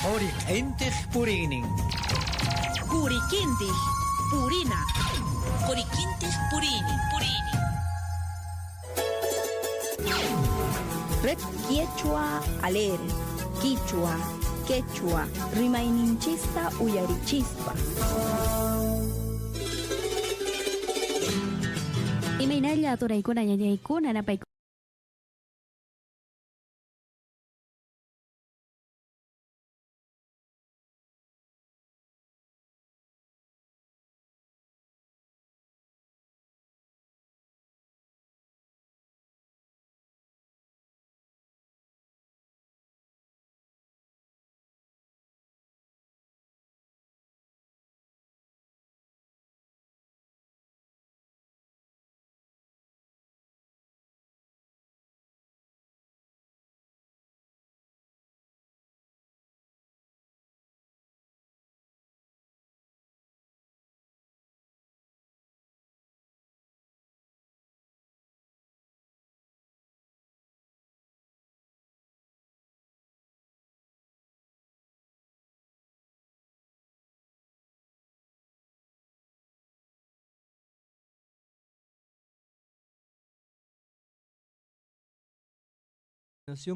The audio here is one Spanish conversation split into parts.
Oriquintij Purinin. Curiquintij Purina. Curiquintij Purini. Red Quechua Alegre, Quichua, Quechua, Rimaininchista Uyarichispa. Imainalla turaikuna yayaikuna napaikuna.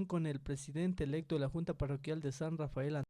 Con el presidente electo de la Junta Parroquial de San Rafael,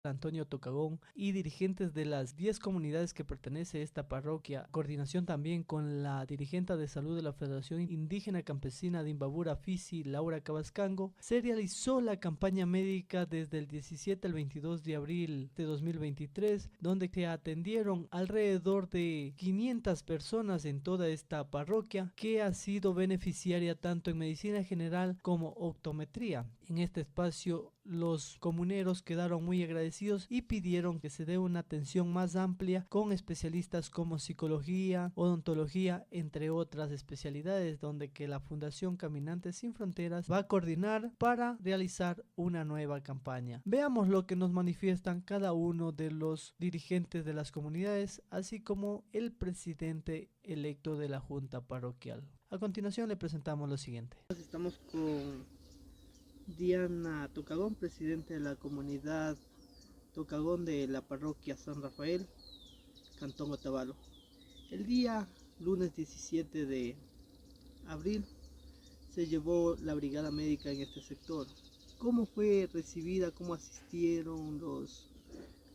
Antonio Tocagón, y dirigentes de las 10 comunidades que pertenece a esta parroquia. Coordinación también con la dirigente de salud de la Federación Indígena Campesina de Imbabura, Fisi, Laura Cabascango. Se realizó la campaña médica desde el 17 al 22 de abril de 2023, donde se atendieron alrededor de 500 personas en toda esta parroquia, que ha sido beneficiaria tanto en medicina general como optometría. En este espacio los comuneros quedaron muy agradecidos y pidieron que se dé una atención más amplia con especialistas como psicología, odontología, entre otras especialidades, donde que la Fundación Caminantes Sin Fronteras va a coordinar para realizar una nueva campaña. Veamos lo que nos manifiestan cada uno de los dirigentes de las comunidades, así como el presidente electo de la Junta Parroquial. A continuación le presentamos lo siguiente. Estamos con Diana Tocagón, presidente de la comunidad Tocagón de la parroquia San Rafael, Cantón Otavalo. El día lunes 17 de abril se llevó la brigada médica en este sector. ¿Cómo fue recibida, cómo asistieron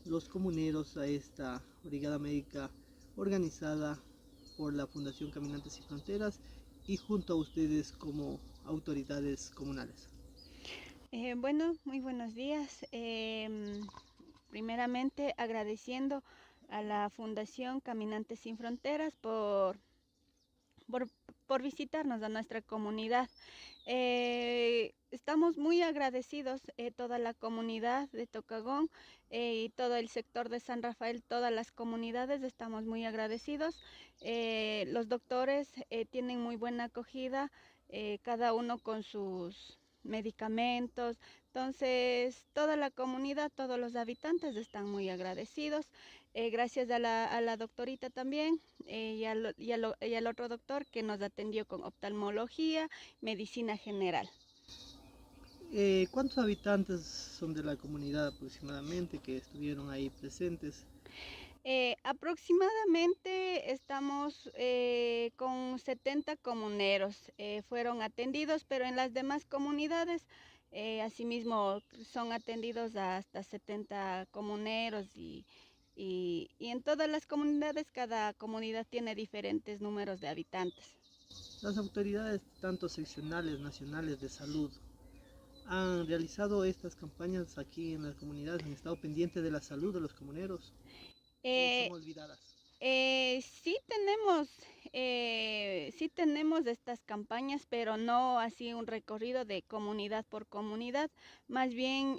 los comuneros a esta brigada médica organizada por la Fundación Caminantes Sin Fronteras y junto a ustedes como autoridades comunales? Bueno, muy buenos días. Primeramente agradeciendo a la Fundación Caminantes Sin Fronteras por, por visitarnos a nuestra comunidad. Estamos muy agradecidos, toda la comunidad de Tocagón y todo el sector de San Rafael, todas las comunidades, estamos muy agradecidos. Los doctores tienen muy buena acogida, cada uno con sus medicamentos. Entonces, toda la comunidad, todos los habitantes están muy agradecidos. Gracias a la doctorita también y al otro doctor que nos atendió con oftalmología, medicina general. ¿Cuántos habitantes son de la comunidad aproximadamente que estuvieron ahí presentes? Aproximadamente estamos con 70 comuneros, fueron atendidos, pero en las demás comunidades asimismo son atendidos hasta 70 comuneros y en todas las comunidades, cada comunidad tiene diferentes números de habitantes. Las autoridades, tanto seccionales, nacionales de salud, han realizado estas campañas aquí en las comunidades, han estado pendientes de la salud de los comuneros. ¿O son olvidadas? Sí tenemos estas campañas, pero no así un recorrido de comunidad por comunidad. Más bien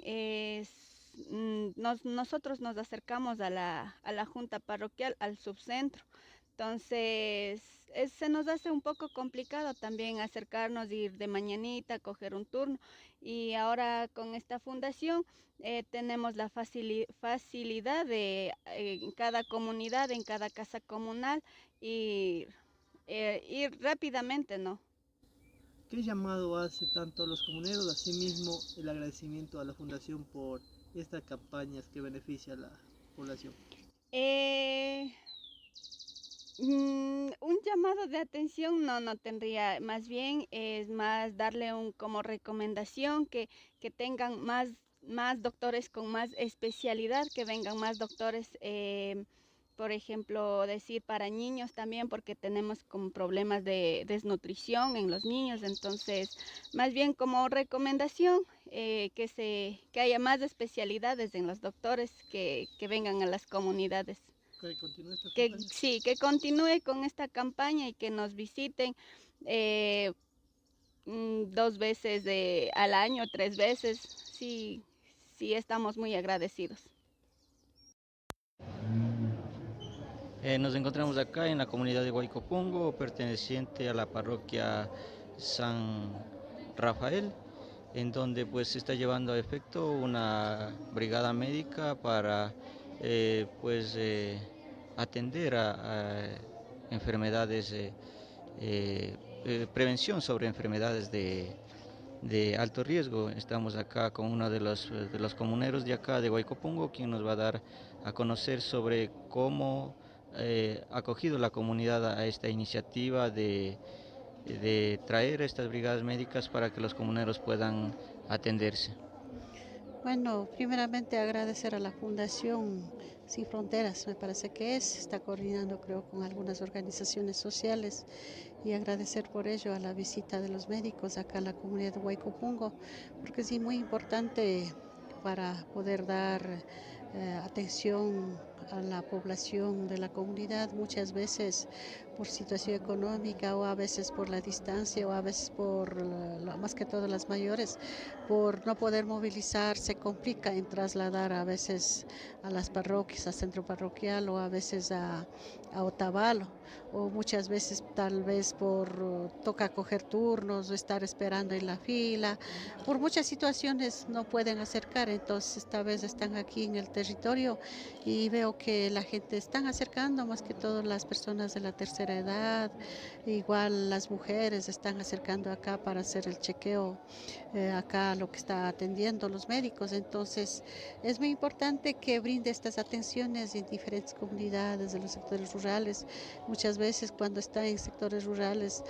nosotros nos acercamos a la Junta Parroquial, al subcentro. Entonces, se nos hace un poco complicado también acercarnos, ir de mañanita, coger un turno. Y ahora con esta fundación tenemos la facilidad de en cada comunidad, en cada casa comunal, ir rápidamente, ¿no? ¿Qué llamado hace tanto a los comuneros, asimismo el agradecimiento a la Fundación por estas campañas que beneficia a la población? Eh, un llamado de atención no tendría, más bien es más darle un como recomendación que tengan más doctores con más especialidad, que vengan más doctores, por ejemplo, decir para niños también, porque tenemos como problemas de desnutrición en los niños, entonces más bien como recomendación que haya más especialidades en los doctores que vengan a las comunidades. Que continúe esta Que campaña. sí, que continúe con esta campaña y que nos visiten eh, 2 veces al año, 3 veces. Sí, sí, estamos muy agradecidos. Nos encontramos acá en la comunidad de Guaycopungo, perteneciente a la parroquia San Rafael, en donde pues se está llevando a efecto una brigada médica para atender a enfermedades, prevención sobre enfermedades de alto riesgo. Estamos acá con uno de los comuneros de acá de Guaycopungo, quien nos va a dar a conocer sobre cómo ha acogido la comunidad a esta iniciativa de traer estas brigadas médicas para que los comuneros puedan atenderse. Bueno, primeramente agradecer a la Fundación Sin Fronteras, me parece que está coordinando creo con algunas organizaciones sociales y agradecer por ello a la visita de los médicos acá a la comunidad de Guaycopungo, porque es muy importante para poder dar atención a la población de la comunidad, muchas veces por situación económica o a veces por la distancia o a veces más que todo las mayores, por no poder movilizar, se complica en trasladar a veces a las parroquias, al centro parroquial o a veces a Otavalo, o muchas veces tal vez toca coger turnos o estar esperando en la fila, por muchas situaciones no pueden acercar, entonces esta vez están aquí en el territorio y veo que la gente están acercando, más que todo las personas de la tercera edad, igual las mujeres están acercando acá para hacer el chequeo, acá lo que está atendiendo los médicos, entonces es muy importante que brinde estas atenciones en diferentes comunidades de los sectores rurales. Muchas veces cuando está en sectores rurales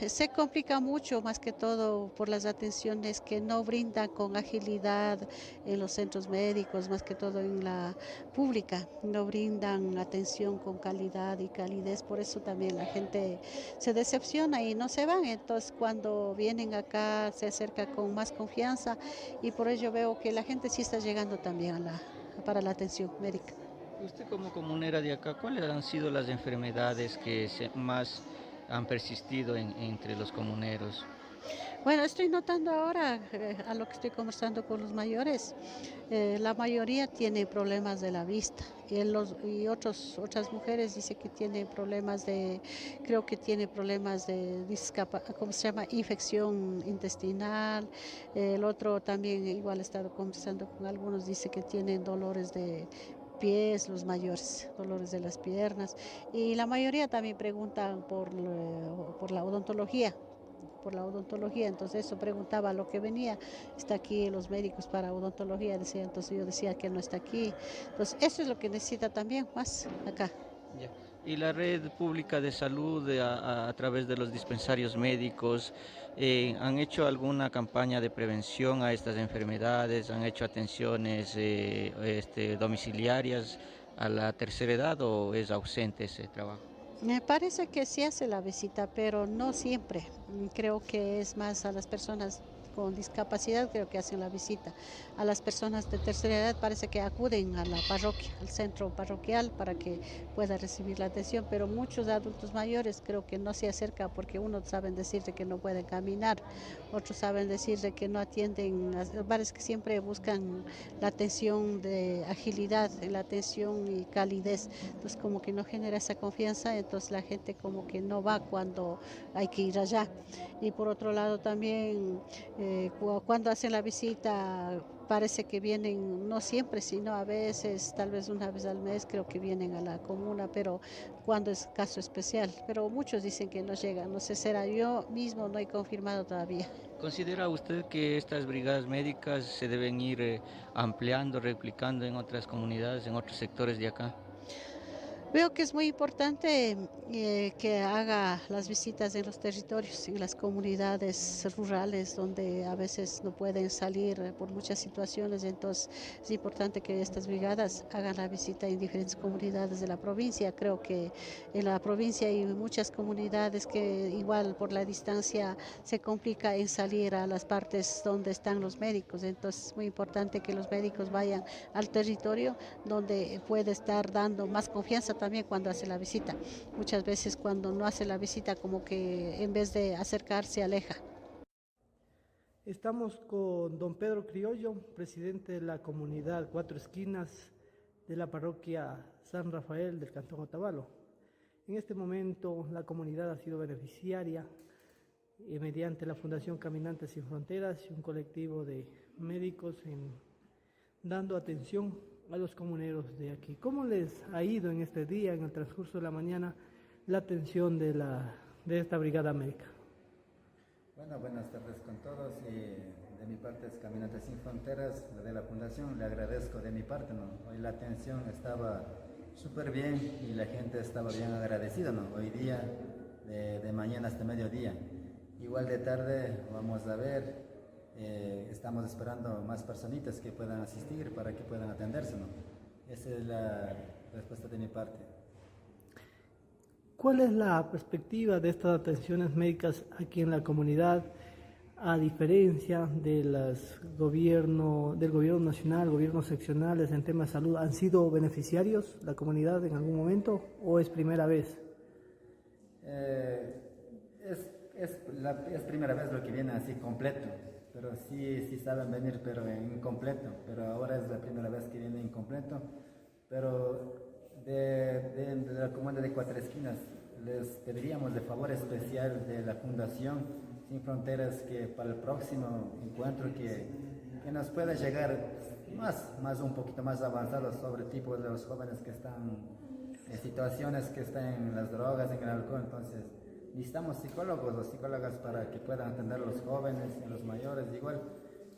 se complica mucho, más que todo por las atenciones que no brindan con agilidad en los centros médicos, más que todo en la pública, no brindan atención con calidad y calidez, por eso también la gente se decepciona y no se van, entonces cuando vienen acá se acerca con más confianza y por ello veo que la gente sí está llegando también para la atención médica. Usted como comunera de acá, ¿cuáles han sido las enfermedades que más han persistido entre los comuneros? Bueno, estoy notando ahora, a lo que estoy conversando con los mayores, la mayoría tiene problemas de la vista y otras mujeres dicen que tienen problemas creo que tiene problemas de ¿cómo se llama? Infección intestinal. El otro también, igual he estado conversando con algunos, dice que tienen dolores de pies, los mayores, dolores de las piernas, y la mayoría también preguntan por la odontología. Entonces eso preguntaba lo que venía, está aquí los médicos para odontología, decía, entonces yo decía que no está aquí, entonces eso es lo que necesita también más acá. Ya. Y la red pública de salud a través de los dispensarios médicos, ¿han hecho alguna campaña de prevención a estas enfermedades? ¿Han hecho atenciones domiciliarias a la tercera edad o es ausente ese trabajo? Me parece que sí hace la visita, pero no siempre. Creo que es más a las personas con discapacidad, creo que hacen la visita. A las personas de tercera edad parece que acuden a la parroquia, al centro parroquial para que pueda recibir la atención, pero muchos adultos mayores creo que no se acercan porque unos saben decir de que no pueden caminar, otros saben decir de que no atienden, parece que siempre buscan la atención de agilidad, la atención y calidez, entonces como que no genera esa confianza, entonces la gente como que no va cuando hay que ir allá. Y por otro lado también Cuando hacen la visita parece que vienen, no siempre, sino a veces, tal vez una vez al mes creo que vienen a la comuna, pero cuando es caso especial. Pero muchos dicen que no llegan, no sé, será yo mismo, no he confirmado todavía. ¿Considera usted que estas brigadas médicas se deben ir ampliando, replicando en otras comunidades, en otros sectores de acá? Veo que es muy importante que haga las visitas en los territorios, en las comunidades rurales donde a veces no pueden salir por muchas situaciones. Entonces es importante que estas brigadas hagan la visita en diferentes comunidades de la provincia. Creo que en la provincia hay muchas comunidades que igual por la distancia se complica en salir a las partes donde están los médicos. Entonces es muy importante que los médicos vayan al territorio donde puede estar dando más confianza también cuando hace la visita. Muchas veces cuando no hace la visita como que en vez de acercarse aleja. Estamos con don Pedro Criollo, presidente de la comunidad Cuatro Esquinas de la parroquia San Rafael del Cantón Otavalo. En este momento la comunidad ha sido beneficiaria mediante la Fundación Caminantes Sin Fronteras y un colectivo de médicos dando atención a los comuneros de aquí. ¿Cómo les ha ido en este día, en el transcurso de la mañana, la atención de esta brigada médica? Bueno, buenas tardes con todos. De mi parte es Caminantes Sin Fronteras, de la Fundación. Le agradezco de mi parte, ¿no? Hoy la atención estaba súper bien y la gente estaba bien agradecida, ¿no? Hoy día, de mañana hasta mediodía. Igual de tarde vamos a ver. Estamos esperando más personitas que puedan asistir para que puedan atenderse, ¿no? Esa es la respuesta de mi parte. ¿Cuál es la perspectiva de estas atenciones médicas aquí en la comunidad, a diferencia del gobierno nacional, gobiernos seccionales en temas de salud? ¿Han sido beneficiarios la comunidad en algún momento o es primera vez? Es primera vez lo que viene así completo. Pero sí saben venir, pero en incompleto. Pero ahora es la primera vez que viene incompleto. Pero de la comunidad de Cuatro Esquinas les pediríamos de favor especial de la Fundación Sin Fronteras que para el próximo encuentro que nos pueda llegar un poquito más avanzado sobre el tipo de los jóvenes que están en situaciones que están en las drogas, en el alcohol. Entonces necesitamos psicólogos o psicólogas para que puedan atender a los jóvenes y a los mayores igual.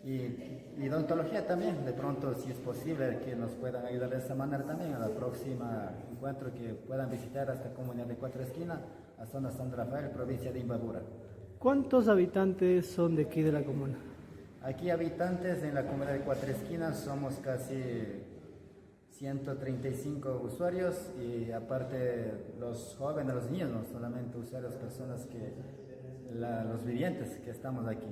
Y odontología también, de pronto si es posible que nos puedan ayudar de esa manera también a la próxima encuentro que puedan visitar esta comunidad de Cuatro Esquinas, a zona San Rafael, provincia de Imbabura. ¿Cuántos habitantes son de aquí de la comuna? Aquí habitantes en la comunidad de Cuatro Esquinas somos casi 135 usuarios y aparte los jóvenes, los niños, no solamente usuarios, personas los vivientes que estamos aquí.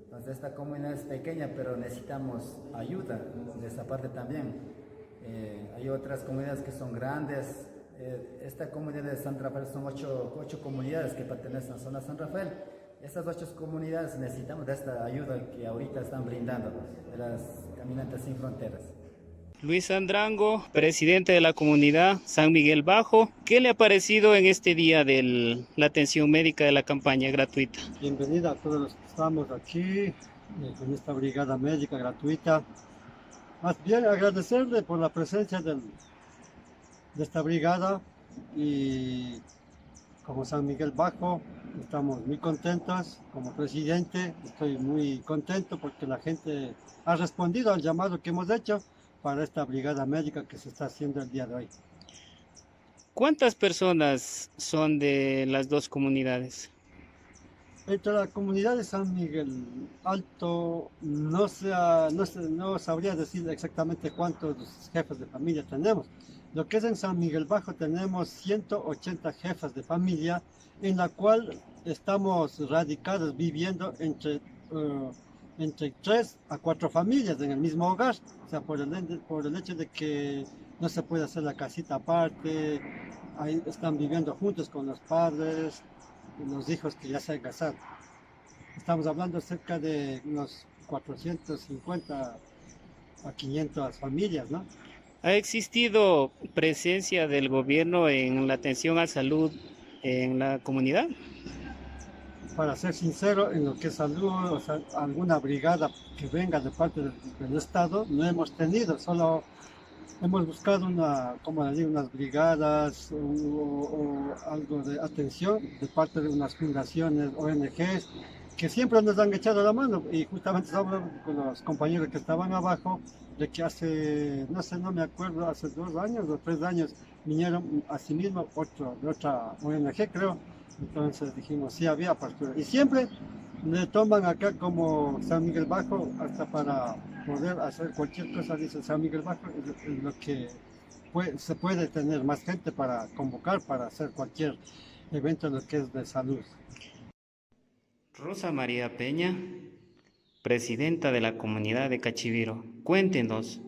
Entonces esta comunidad es pequeña, pero necesitamos ayuda de esa parte también. Hay otras comunidades que son grandes. Esta comunidad de San Rafael son ocho comunidades que pertenecen a la zona San Rafael. Estas 8 comunidades necesitamos de esta ayuda que ahorita están brindando de las Caminantes Sin Fronteras. Luis Andrango, presidente de la comunidad San Miguel Bajo. ¿Qué le ha parecido en este día de la atención médica de la campaña gratuita? Bienvenida a todos los que estamos aquí en esta brigada médica gratuita. Más bien agradecerle por la presencia de esta brigada y como San Miguel Bajo estamos muy contentos. Como presidente estoy muy contento porque la gente ha respondido al llamado que hemos hecho para esta brigada médica que se está haciendo el día de hoy. ¿Cuántas personas son de las dos comunidades? Entre la comunidad de San Miguel Alto no sabría decir exactamente cuántos jefes de familia tenemos. Lo que es en San Miguel Bajo tenemos 180 jefes de familia, en la cual estamos radicados viviendo entre 3 a 4 familias en el mismo hogar, o sea, por el hecho de que no se puede hacer la casita aparte, ahí están viviendo juntos con los padres y los hijos que ya se han casado. Estamos hablando cerca de unos 450 a 500 familias, ¿no? ¿Ha existido presencia del gobierno en la atención a salud en la comunidad? para ser sincero, en lo que es salud, o sea, alguna brigada que venga de parte del Estado, no hemos tenido, solo hemos buscado como le digo, unas brigadas o algo de atención de parte de unas fundaciones, ONGs, que siempre nos han echado la mano. Y justamente estamos con los compañeros que estaban abajo, de que hace, no sé, no me acuerdo, hace 2 años o 3 años vinieron a sí mismo de otra ONG, creo. Entonces dijimos, sí había apertura. Y siempre le toman acá como San Miguel Bajo, hasta para poder hacer cualquier cosa, dice San Miguel Bajo, es lo que se puede tener más gente para convocar, para hacer cualquier evento en lo que es de salud. Rosa María Peña, presidenta de la comunidad de Cachiviro. Cuéntenos,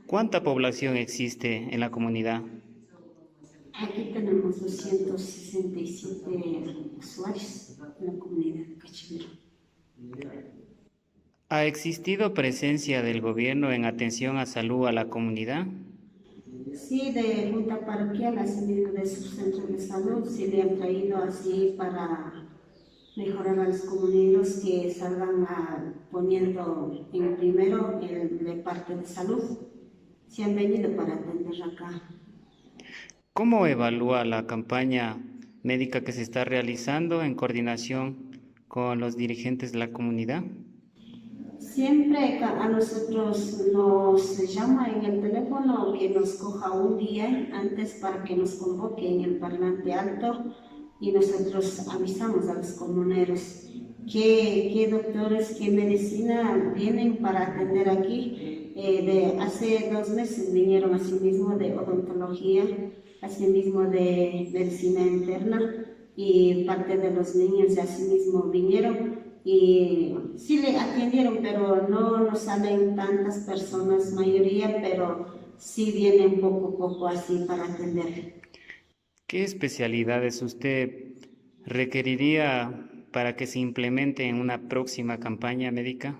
¿cuánta población existe en la comunidad? Aquí tenemos 267 usuarios en la comunidad de Cachiviro. ¿Ha existido presencia del gobierno en atención a salud a la comunidad? Sí, de junta parroquial, así mismo de sus centros de salud, sí le han traído así para mejorar a los comuneros que salgan poniendo en primero de parte de salud. Se han venido para atender acá. ¿Cómo evalúa la campaña médica que se está realizando en coordinación con los dirigentes de la comunidad? Siempre a nosotros nos llama en el teléfono que nos coja un día antes para que nos convoque en el parlante alto y nosotros avisamos a los comuneros qué doctores, qué medicina vienen para atender aquí. Hace 2 meses vinieron asimismo de odontología, asimismo de medicina interna y parte de los niños asimismo vinieron. Y sí le atendieron, pero no nos salen tantas personas, mayoría, pero sí vienen poco a poco así para atender. ¿Qué especialidades usted requeriría para que se implemente en una próxima campaña médica?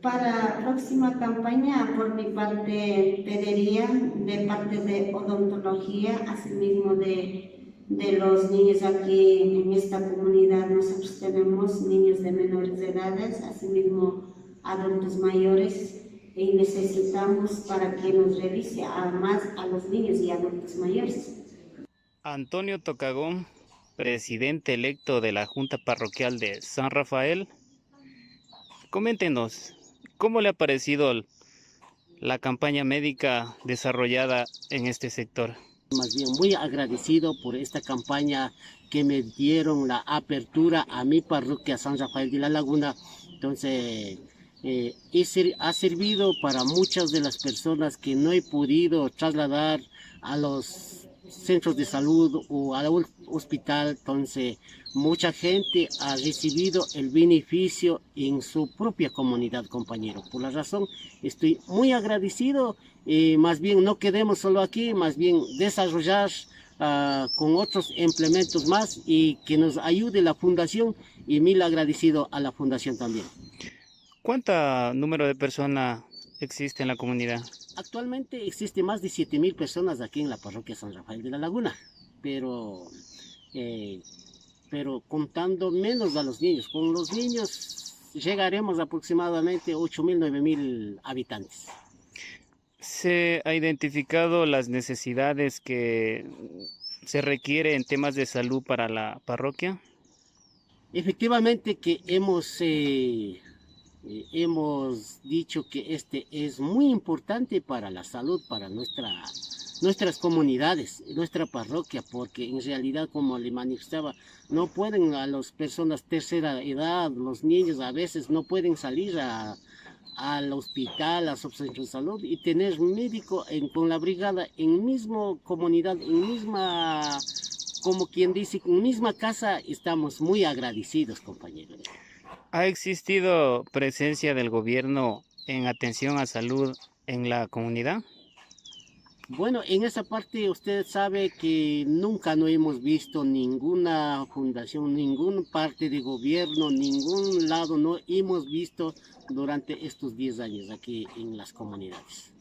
Para próxima campaña, por mi parte, pediría de parte de odontología, asimismo de los niños aquí en esta comunidad. Nosotros tenemos niños de menores de edades, asimismo adultos mayores, y necesitamos para que nos revise más a los niños y adultos mayores. Antonio Tocagón, presidente electo de la Junta Parroquial de San Rafael. Coméntenos, ¿cómo le ha parecido la campaña médica desarrollada en este sector? Más bien muy agradecido por esta campaña que me dieron la apertura a mi parroquia San Rafael de la Laguna. Entonces ha servido para muchas de las personas que no he podido trasladar a los centros de salud o al hospital. Entonces mucha gente ha recibido el beneficio en su propia comunidad, compañero. Por la razón estoy muy agradecido. Más bien no quedemos solo aquí, más bien desarrollar con otros implementos más y que nos ayude la fundación, y mil agradecido a la fundación también. ¿Cuánto número de personas existe en la comunidad? Actualmente existe más de 7,000 personas aquí en la parroquia San Rafael de la Laguna, pero contando menos a los niños. Con los niños llegaremos aproximadamente 8,000, 9,000 habitantes. ¿Se ha identificado las necesidades que se requiere en temas de salud para la parroquia? Efectivamente que hemos dicho que este es muy importante para la salud, para nuestras comunidades, nuestra parroquia, porque en realidad, como le manifestaba, no pueden a las personas tercera edad, los niños a veces no pueden salir al hospital, a su centro de salud, y tener un médico con la brigada en misma comunidad, en misma, como quien dice, en misma casa. Estamos muy agradecidos, compañeros. ¿Ha existido presencia del gobierno en atención a salud en la comunidad? Bueno, en esa parte usted sabe que nunca no hemos visto ninguna fundación, ninguna parte de gobierno, ningún lado no hemos visto durante estos 10 años aquí en las comunidades.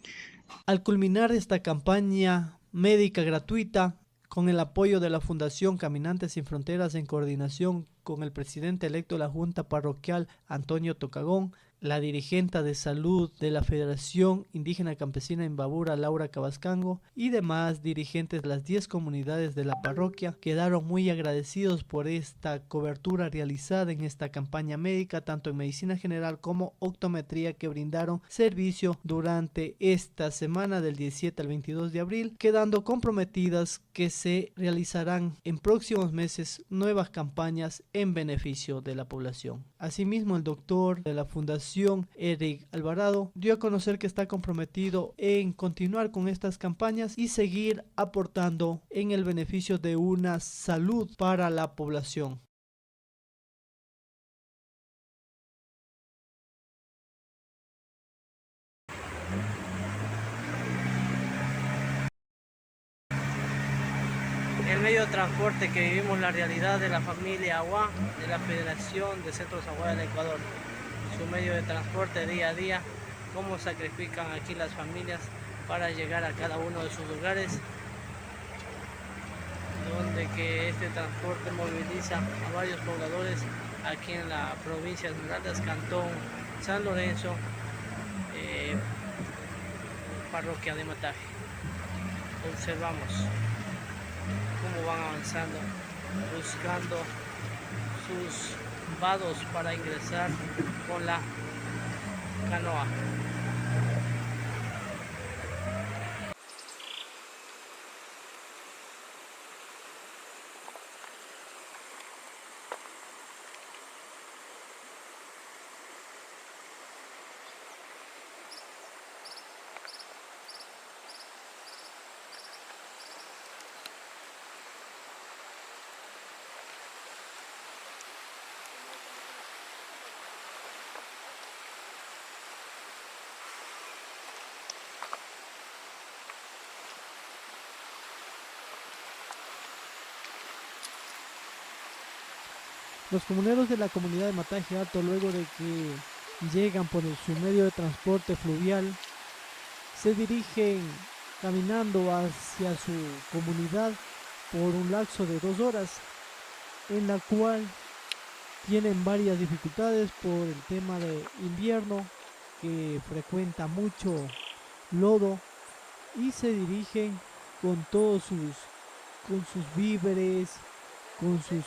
Al culminar esta campaña médica gratuita, con el apoyo de la Fundación Caminantes Sin Fronteras en coordinación con el presidente electo de la Junta Parroquial, Antonio Tocagón, la dirigente de salud de la Federación Indígena Campesina Imbabura, Laura Cabascango, y demás dirigentes de las 10 comunidades de la parroquia, quedaron muy agradecidos por esta cobertura realizada en esta campaña médica, tanto en medicina general como optometría, que brindaron servicio durante esta semana del 17 al 22 de abril, quedando comprometidas que se realizarán en próximos meses nuevas campañas en beneficio de la población. Asimismo, el doctor de la Fundación Eric Alvarado dio a conocer que está comprometido en continuar con estas campañas y seguir aportando en el beneficio de una salud para la población. El medio de transporte que vivimos, la realidad de la familia Aguá, de la Federación de Centros Aguá del Ecuador. Su medio de transporte día a día, cómo sacrifican aquí las familias para llegar a cada uno de sus lugares, donde que este transporte moviliza a varios pobladores aquí en la provincia de Esmeraldas, Cantón San Lorenzo, parroquia de Mataje. Observamos cómo van avanzando, buscando sus vados para ingresar con la canoa. Los comuneros de la comunidad de Mataje Alto, luego de que llegan por su medio de transporte fluvial, se dirigen caminando hacia su comunidad por un lapso de 2 horas, en la cual tienen varias dificultades por el tema de invierno, que frecuenta mucho lodo, y se dirigen con todos con sus víveres, con sus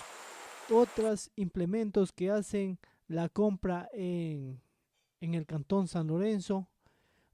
otros implementos que hacen la compra en el Cantón San Lorenzo,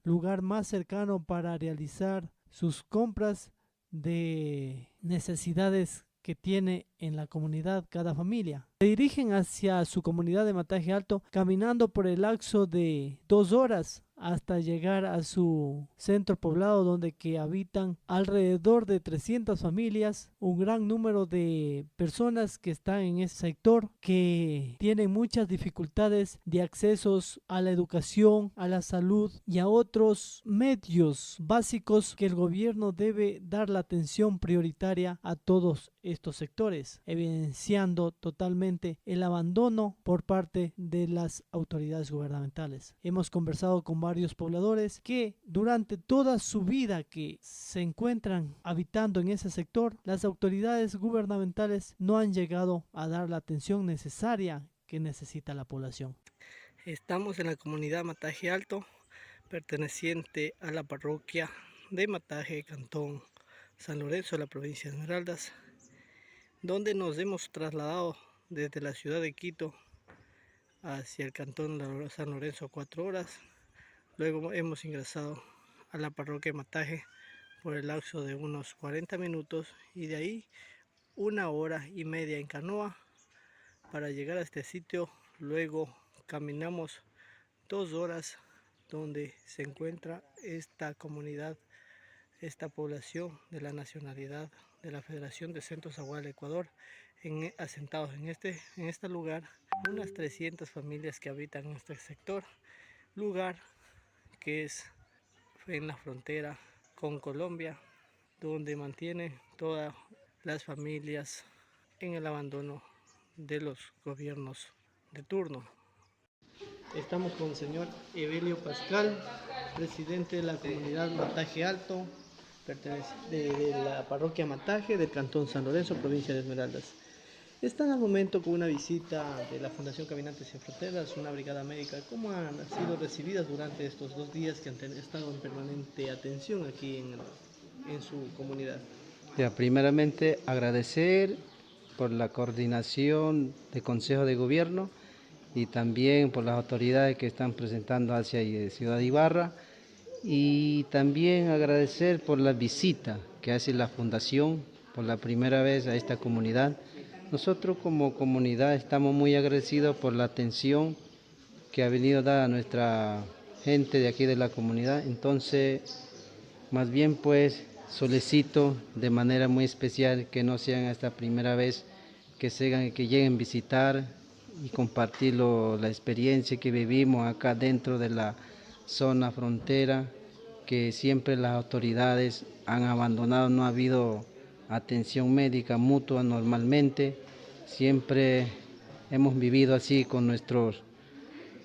lugar más cercano para realizar sus compras de necesidades que tiene en la comunidad cada familia. Se dirigen hacia su comunidad de Mataje Alto caminando por el lapso de 2 horas hasta llegar a su centro poblado, donde que habitan alrededor de 300 familias, un gran número de personas que están en ese sector, que tienen muchas dificultades de accesos a la educación, a la salud y a otros medios básicos que el gobierno debe dar la atención prioritaria a todos estos sectores, evidenciando totalmente el abandono por parte de las autoridades gubernamentales. Hemos conversado con varios pobladores que durante toda su vida que se encuentran habitando en ese sector, las autoridades gubernamentales no han llegado a dar la atención necesaria que necesita la población. Estamos en la comunidad Mataje Alto, perteneciente a la parroquia de Mataje, Cantón San Lorenzo, la provincia de Esmeraldas, donde nos hemos trasladado desde la ciudad de Quito hacia el Cantón San Lorenzo 4 horas. Luego hemos ingresado a la parroquia de Mataje por el lapso de unos 40 minutos y de ahí 1 hora y media en canoa para llegar a este sitio. Luego caminamos 2 horas donde se encuentra esta comunidad, esta población de la nacionalidad de la Federación de Centros Aguá del Ecuador, asentados en este lugar, unas 300 familias que habitan en este sector, lugar que es en la frontera con Colombia, donde mantiene todas las familias en el abandono de los gobiernos de turno. Estamos con el señor Evelio Pascal, presidente de la comunidad Mataje Alto, de la parroquia Mataje del Cantón San Lorenzo, provincia de Esmeraldas. Están al momento con una visita de la Fundación Caminantes Sin Fronteras, una brigada médica. ¿Cómo han sido recibidas durante estos 2 días que han estado en permanente atención aquí en su comunidad? Ya, primeramente agradecer por la coordinación del Consejo de Gobierno y también por las autoridades que están presentando hacia Ciudad Ibarra, y también agradecer por la visita que hace la Fundación por la primera vez a esta comunidad. Nosotros como comunidad estamos muy agradecidos por la atención que ha venido dada a nuestra gente de aquí de la comunidad. Entonces, más bien pues solicito de manera muy especial que no sean esta primera vez que lleguen a visitar y compartir la experiencia que vivimos acá dentro de la zona frontera, que siempre las autoridades han abandonado, no ha habido atención médica mutua normalmente, siempre hemos vivido así con nuestras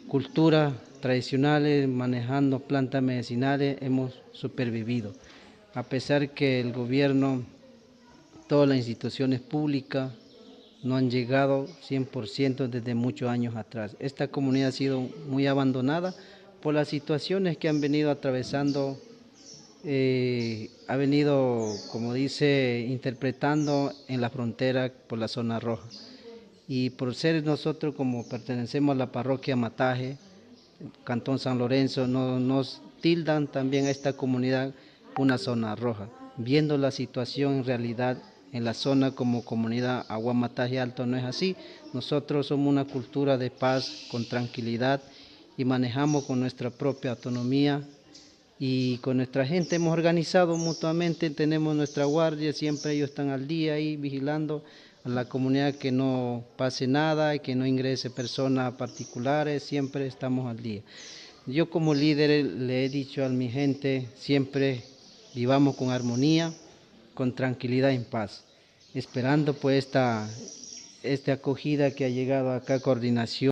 culturas tradicionales, manejando plantas medicinales, hemos supervivido. A pesar que el gobierno, todas las instituciones públicas no han llegado 100% desde muchos años atrás. Esta comunidad ha sido muy abandonada por las situaciones que han venido atravesando, ha venido, como dice, interpretando en la frontera por la zona roja. Y por ser nosotros, como pertenecemos a la parroquia Mataje, Cantón San Lorenzo, nos tildan también a esta comunidad una zona roja. Viendo la situación en realidad en la zona como comunidad Aguamataje Alto no es así. Nosotros somos una cultura de paz, con tranquilidad, y manejamos con nuestra propia autonomía, y con nuestra gente hemos organizado mutuamente, tenemos nuestra guardia, siempre ellos están al día ahí vigilando a la comunidad que no pase nada y que no ingrese personas particulares, siempre estamos al día. Yo como líder le he dicho a mi gente, siempre vivamos con armonía, con tranquilidad y en paz, esperando pues esta acogida que ha llegado acá, coordinación.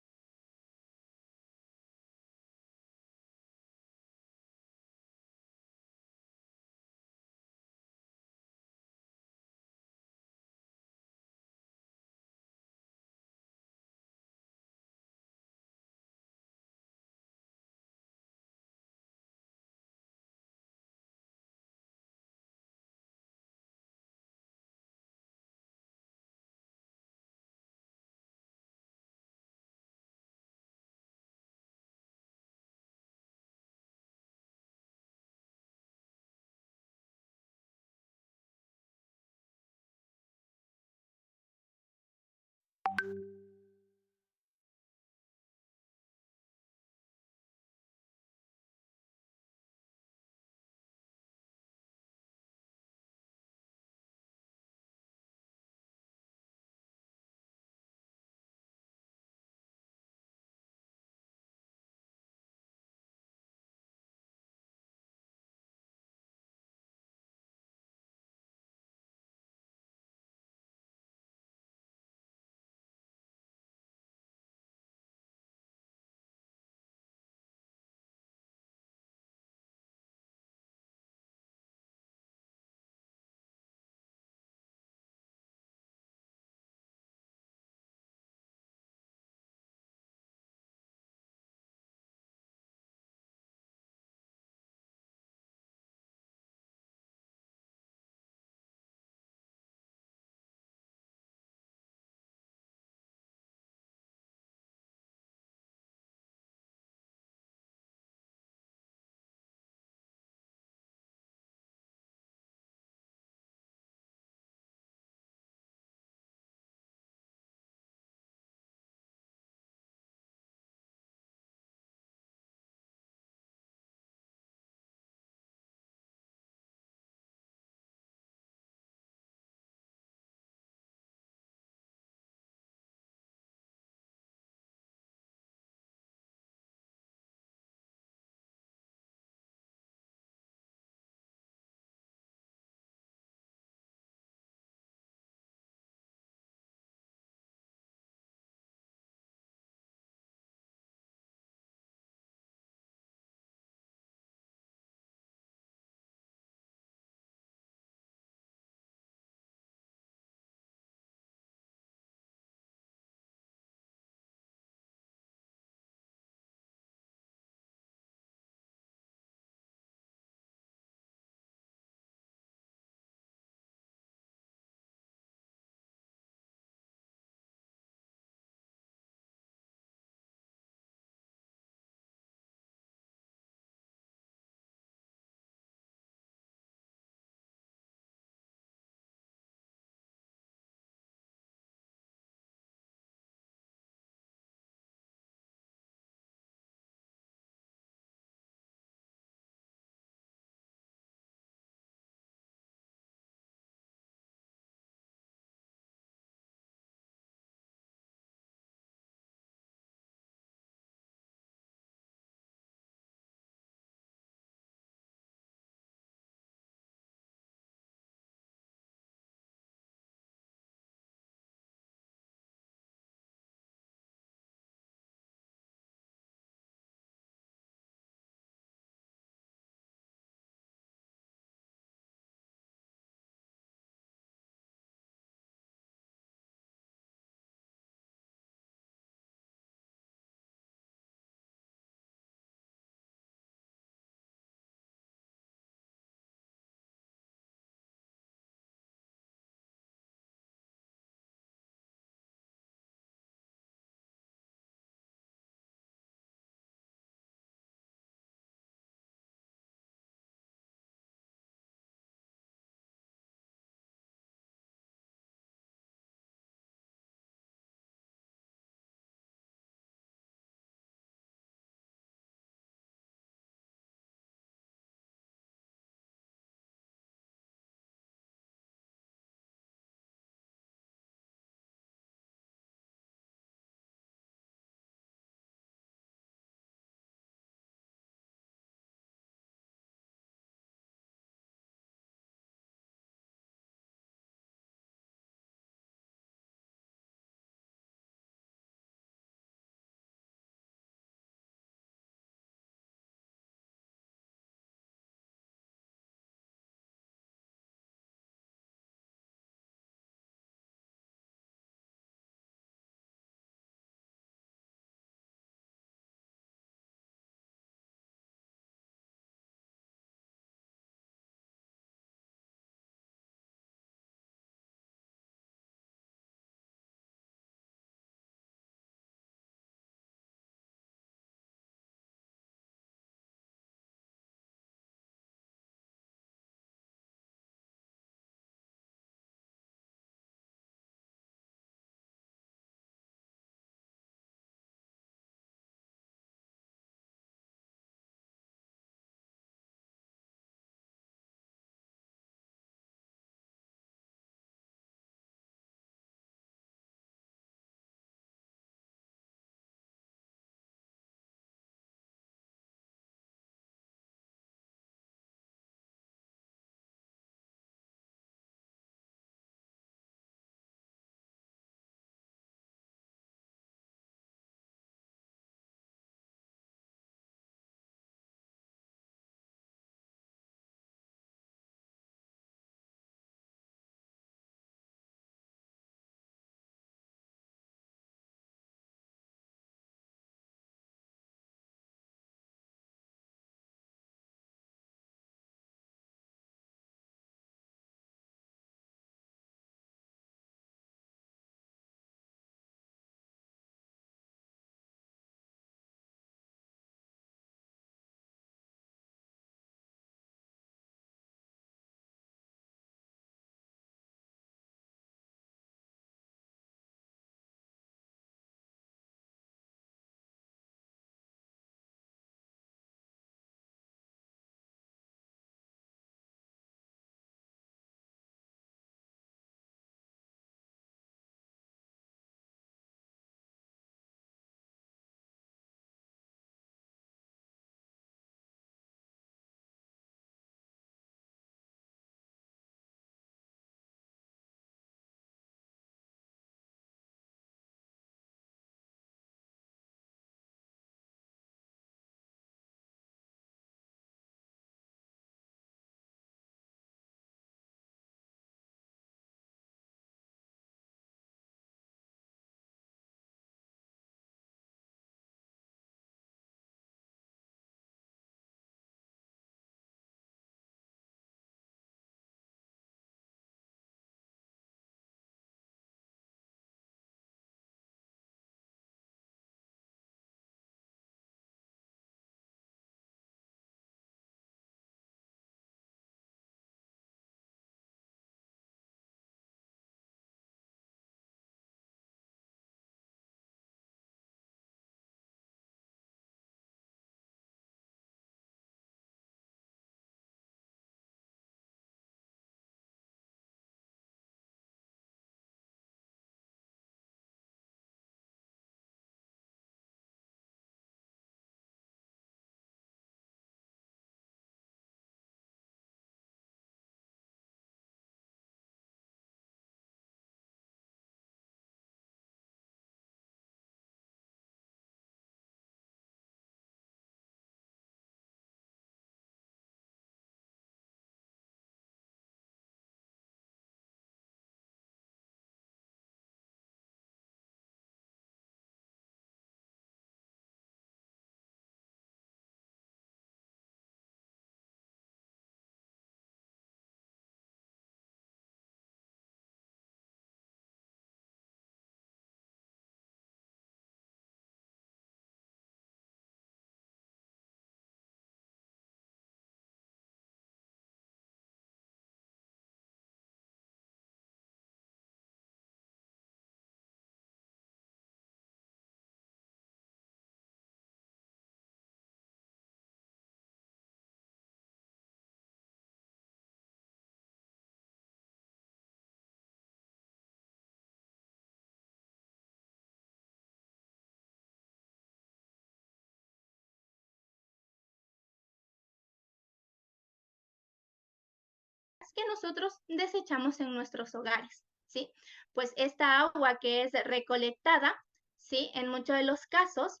que nosotros desechamos en nuestros hogares, ¿sí? Pues esta agua que es recolectada, ¿sí? En muchos de los casos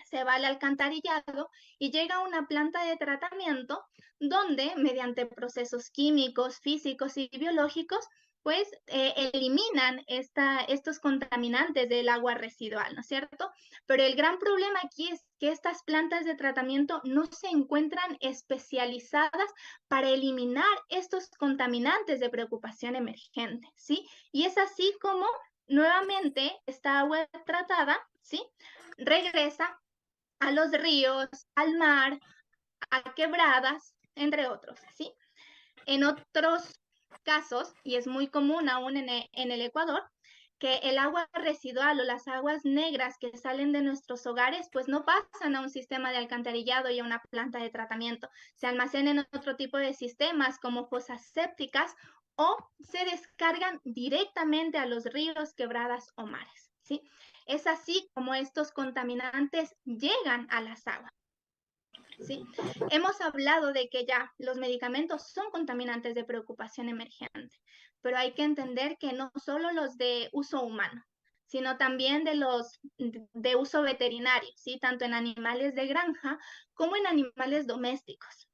se va al alcantarillado y llega a una planta de tratamiento donde mediante procesos químicos, físicos y biológicos, pues eliminan estos contaminantes del agua residual, ¿no es cierto? Pero el gran problema aquí es que estas plantas de tratamiento no se encuentran especializadas para eliminar estos contaminantes de preocupación emergente, ¿sí? Y es así como nuevamente esta agua tratada, ¿sí? Regresa a los ríos, al mar, a quebradas, entre otros, ¿sí? En otros casos, y es muy común aún en el Ecuador, que el agua residual o las aguas negras que salen de nuestros hogares, pues no pasan a un sistema de alcantarillado y a una planta de tratamiento. Se almacenan en otro tipo de sistemas como fosas sépticas o se descargan directamente a los ríos, quebradas o mares, ¿sí? Es así como estos contaminantes llegan a las aguas, ¿sí? Hemos hablado de que ya los medicamentos son contaminantes de preocupación emergente, pero hay que entender que no solo los de uso humano, sino también de los de uso veterinario, ¿sí? Tanto en animales de granja como en animales domésticos.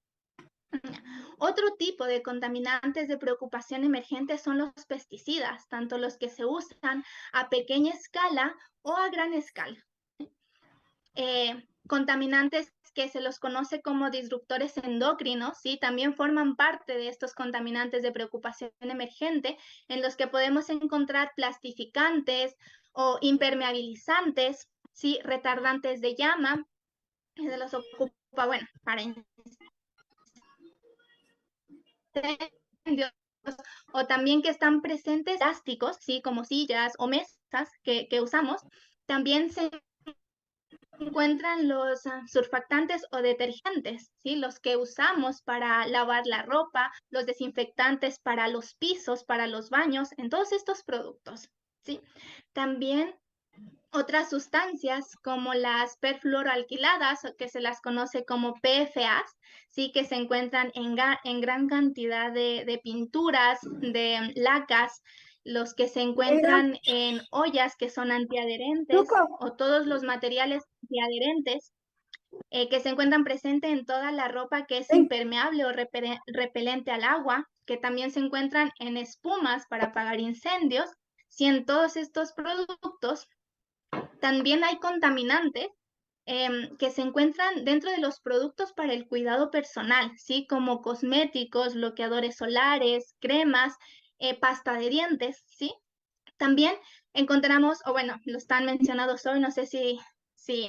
Otro tipo de contaminantes de preocupación emergente son los pesticidas, tanto los que se usan a pequeña escala o a gran escala. Contaminantes que se los conoce como disruptores endocrinos, ¿sí? También forman parte de estos contaminantes de preocupación emergente, en los que podemos encontrar plastificantes o impermeabilizantes, ¿sí? Retardantes de llama, se los ocupa, bueno, para incendios, o también que están presentes plásticos, ¿sí? Como sillas o mesas que usamos, también se encuentran los surfactantes o detergentes, ¿sí? Los que usamos para lavar la ropa, los desinfectantes para los pisos, para los baños, en todos estos productos, ¿sí? También otras sustancias como las perfluoroalquiladas, que se las conoce como PFAs, sí, que se encuentran en gran cantidad de pinturas, de lacas, los que se encuentran en ollas que son antiadherentes o todos los materiales antiadherentes que se encuentran presentes en toda la ropa que es impermeable o repelente al agua, que también se encuentran en espumas para apagar incendios. Si en todos estos productos también hay contaminantes que se encuentran dentro de los productos para el cuidado personal, ¿sí? Como cosméticos, bloqueadores solares, cremas, pasta de dientes, ¿sí? También encontramos, o bueno, lo están mencionados hoy, no sé si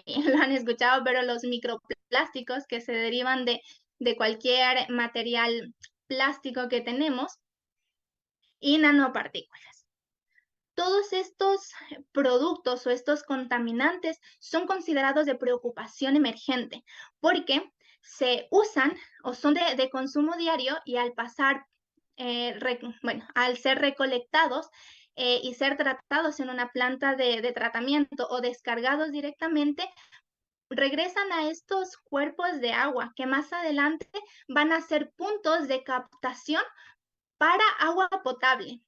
lo han escuchado, pero los microplásticos que se derivan de cualquier material plástico que tenemos y nanopartículas. Todos estos productos o estos contaminantes son considerados de preocupación emergente porque se usan o son de consumo diario y al pasar, al ser recolectados y ser tratados en una planta de tratamiento o descargados directamente, regresan a estos cuerpos de agua que más adelante van a ser puntos de captación para agua potable,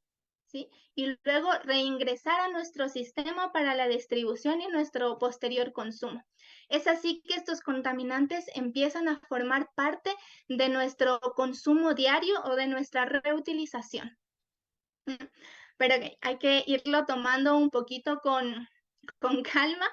¿sí? Y luego reingresar a nuestro sistema para la distribución y nuestro posterior consumo. Es así que estos contaminantes empiezan a formar parte de nuestro consumo diario o de nuestra reutilización. Pero hay que irlo tomando un poquito con calma,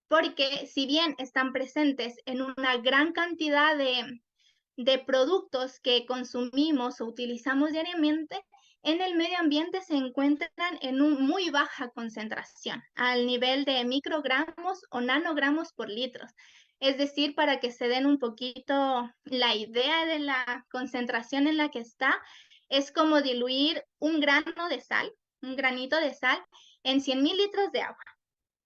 porque si bien están presentes en una gran cantidad de productos que consumimos o utilizamos diariamente, en el medio ambiente se encuentran en muy baja concentración, al nivel de microgramos o nanogramos por litro. Es decir, para que se den un poquito la idea de la concentración en la que está, es como diluir un grano de sal, un granito de sal, en 100,000 litros de agua,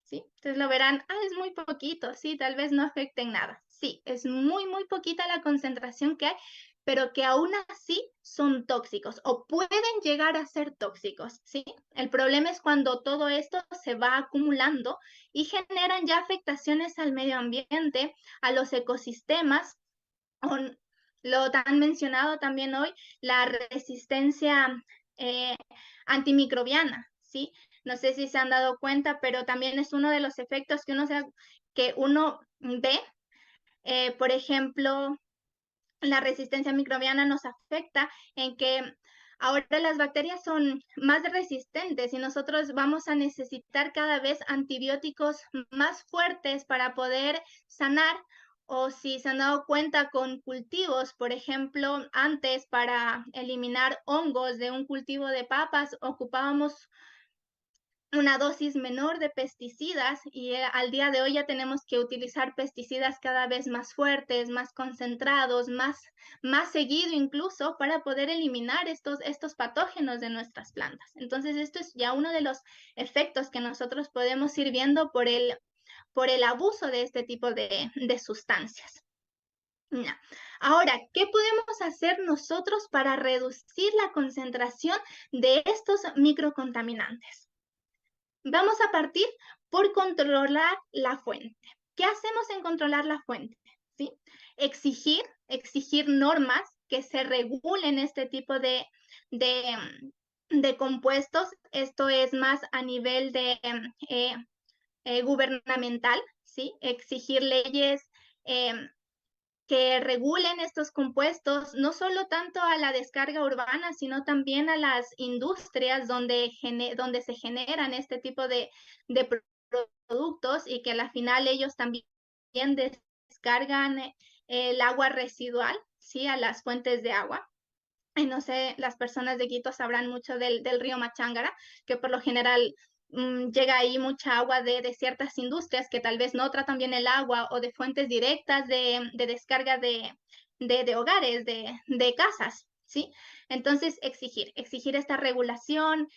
¿sí? Entonces lo verán, es muy poquito, sí, tal vez no afecte en nada. Sí, es muy poquita la concentración que hay, pero que aún así son tóxicos o pueden llegar a ser tóxicos, ¿sí? El problema es cuando todo esto se va acumulando y generan ya afectaciones al medio ambiente, a los ecosistemas, o lo tan mencionado también hoy, la resistencia antimicrobiana, ¿sí? No sé si se han dado cuenta, pero también es uno de los efectos que uno ve. Por ejemplo, la resistencia microbiana nos afecta en que ahora las bacterias son más resistentes y nosotros vamos a necesitar cada vez antibióticos más fuertes para poder sanar. O si se han dado cuenta con cultivos, por ejemplo, antes para eliminar hongos de un cultivo de papas ocupábamos una dosis menor de pesticidas y al día de hoy ya tenemos que utilizar pesticidas cada vez más fuertes, más concentrados, más seguido incluso para poder eliminar estos patógenos de nuestras plantas. Entonces, esto es ya uno de los efectos que nosotros podemos ir viendo por el abuso de este tipo de sustancias. Ahora, ¿qué podemos hacer nosotros para reducir la concentración de estos microcontaminantes? Vamos a partir por controlar la fuente. ¿Qué hacemos en controlar la fuente? ¿Sí? Exigir normas que se regulen este tipo de compuestos. Esto es más a nivel de gubernamental, ¿sí? Exigir leyes que regulen estos compuestos, no solo tanto a la descarga urbana, sino también a las industrias donde se generan este tipo de productos y que al final ellos también descargan el agua residual, ¿sí? A las fuentes de agua. Y no sé, las personas de Quito sabrán mucho del río Machángara, que por lo general llega ahí mucha agua de ciertas industrias que tal vez no tratan bien el agua o de fuentes directas de descarga de hogares, de casas, ¿sí? Entonces, exigir esta regulación,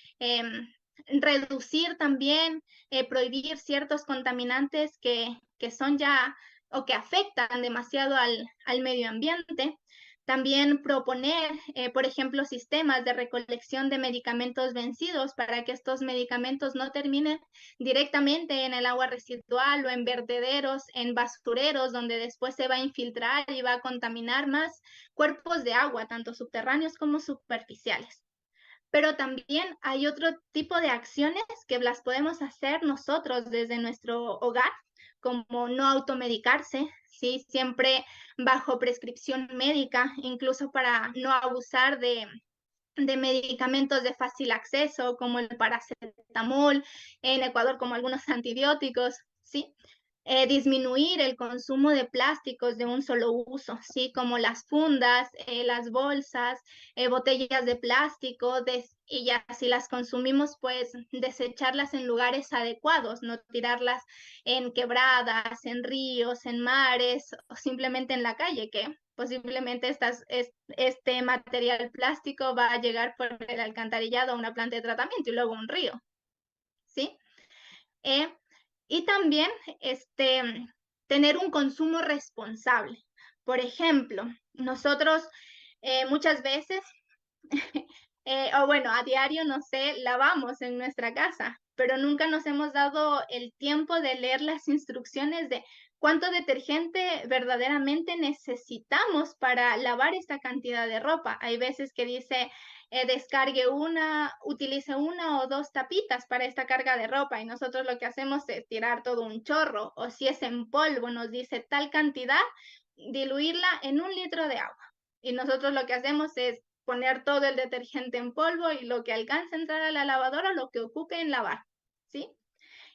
reducir también, prohibir ciertos contaminantes que son ya o que afectan demasiado al medio ambiente. También proponer, por ejemplo, sistemas de recolección de medicamentos vencidos para que estos medicamentos no terminen directamente en el agua residual o en vertederos, en basureros, donde después se va a infiltrar y va a contaminar más cuerpos de agua, tanto subterráneos como superficiales. Pero también hay otro tipo de acciones que las podemos hacer nosotros desde nuestro hogar, como no automedicarse, ¿sí? Siempre bajo prescripción médica, incluso para no abusar de medicamentos de fácil acceso, como el paracetamol, en Ecuador como algunos antibióticos, ¿sí? Disminuir el consumo de plásticos de un solo uso, ¿sí? Como las fundas, las bolsas, botellas de plástico, y ya si las consumimos, pues desecharlas en lugares adecuados, no tirarlas en quebradas, en ríos, en mares o simplemente en la calle, que posiblemente este material plástico va a llegar por el alcantarillado a una planta de tratamiento y luego a un río, ¿sí? Y también tener un consumo responsable. Por ejemplo, nosotros muchas veces, o bueno, a diario, no sé, lavamos en nuestra casa, pero nunca nos hemos dado el tiempo de leer las instrucciones de cuánto detergente verdaderamente necesitamos para lavar esta cantidad de ropa. Hay veces que dice utilice una o dos tapitas para esta carga de ropa y nosotros lo que hacemos es tirar todo un chorro, o si es en polvo nos dice tal cantidad, diluirla en 1 litro de agua. Y nosotros lo que hacemos es poner todo el detergente en polvo y lo que alcance a entrar a la lavadora, lo que ocupe en lavar, ¿sí?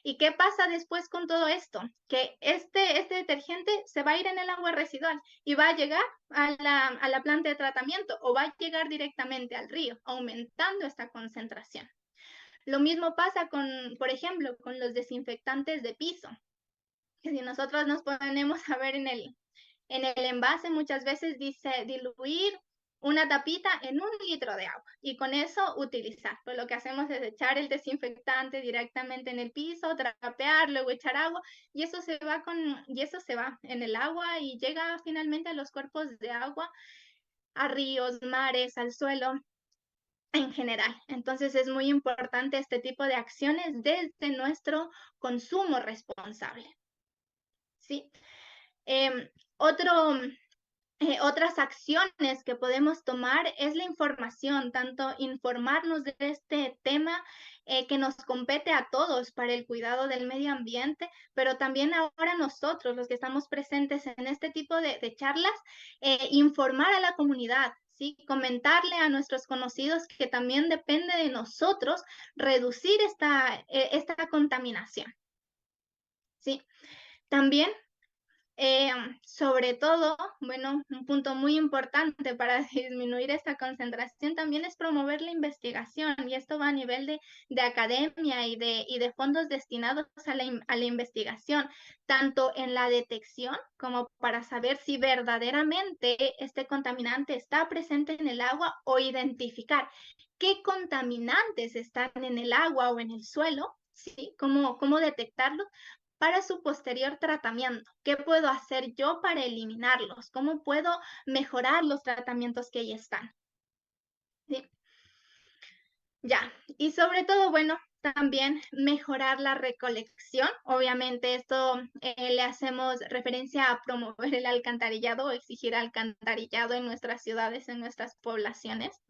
¿Y qué pasa después con todo esto? Que este detergente se va a ir en el agua residual y va a llegar a la planta de tratamiento o va a llegar directamente al río, aumentando esta concentración. Lo mismo pasa por ejemplo, con los desinfectantes de piso. Que si nosotros nos ponemos a ver en el envase, muchas veces dice diluir una tapita en 1 litro de agua y con eso utilizar. Pues lo que hacemos es echar el desinfectante directamente en el piso, trapear, luego echar agua y eso se va en el agua y llega finalmente a los cuerpos de agua, a ríos, mares, al suelo en general. Entonces es muy importante este tipo de acciones desde nuestro consumo responsable. ¿Sí? otras acciones que podemos tomar es la información, tanto informarnos de este tema que nos compete a todos para el cuidado del medio ambiente, pero también ahora nosotros, los que estamos presentes en este tipo de charlas, informar a la comunidad, ¿sí? Comentarle a nuestros conocidos que también depende de nosotros reducir esta contaminación, ¿sí? También sobre todo, bueno, un punto muy importante para disminuir esta concentración también es promover la investigación, y esto va a nivel de academia y de fondos destinados a la investigación, tanto en la detección como para saber si verdaderamente este contaminante está presente en el agua, o identificar qué contaminantes están en el agua o en el suelo, ¿sí? ¿Cómo detectarlos? Para su posterior tratamiento. ¿Qué puedo hacer yo para eliminarlos? ¿Cómo puedo mejorar los tratamientos que ya están? ¿Sí? Ya, y sobre todo, bueno, también mejorar la recolección. Obviamente esto le hacemos referencia a promover el alcantarillado o exigir alcantarillado en nuestras ciudades, en nuestras poblaciones.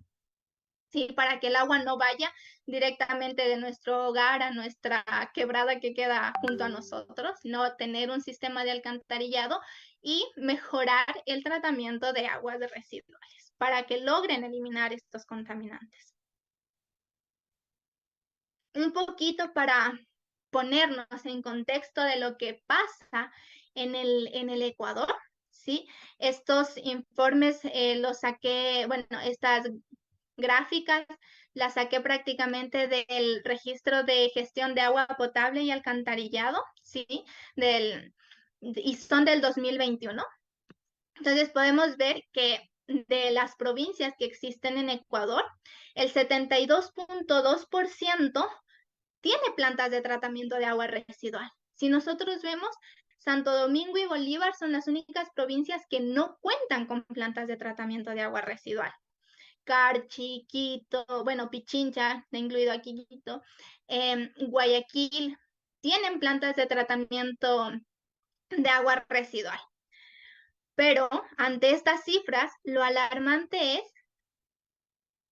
Sí, para que el agua no vaya directamente de nuestro hogar a nuestra quebrada que queda junto a nosotros, no tener un sistema de alcantarillado y mejorar el tratamiento de aguas residuales para que logren eliminar estos contaminantes. Un poquito para ponernos en contexto de lo que pasa en el Ecuador, ¿sí? Estos informes los saqué, bueno, estas gráficas las saqué prácticamente del registro de gestión de agua potable y alcantarillado, ¿sí? Y son del 2021. Entonces podemos ver que de las provincias que existen en Ecuador, el 72.2% tiene plantas de tratamiento de agua residual. Si nosotros vemos, Santo Domingo y Bolívar son las únicas provincias que no cuentan con plantas de tratamiento de agua residual. Carchi, Quito, bueno, Pichincha, incluido aquí Quito, Guayaquil, tienen plantas de tratamiento de agua residual. Pero ante estas cifras, lo alarmante es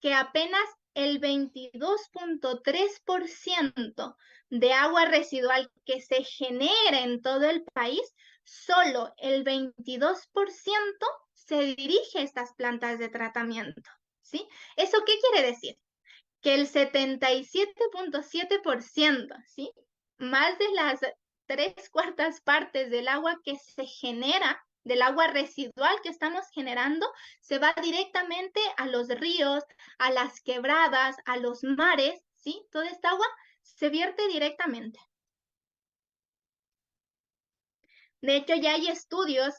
que apenas el 22.3% de agua residual que se genera en todo el país, solo el 22% se dirige a estas plantas de tratamiento, ¿sí? ¿Eso qué quiere decir? Que el 77.7%, ¿sí? Más de las 3/4 partes del agua que se genera, del agua residual que estamos generando, se va directamente a los ríos, a las quebradas, a los mares, ¿sí? Toda esta agua se vierte directamente. De hecho, ya hay estudios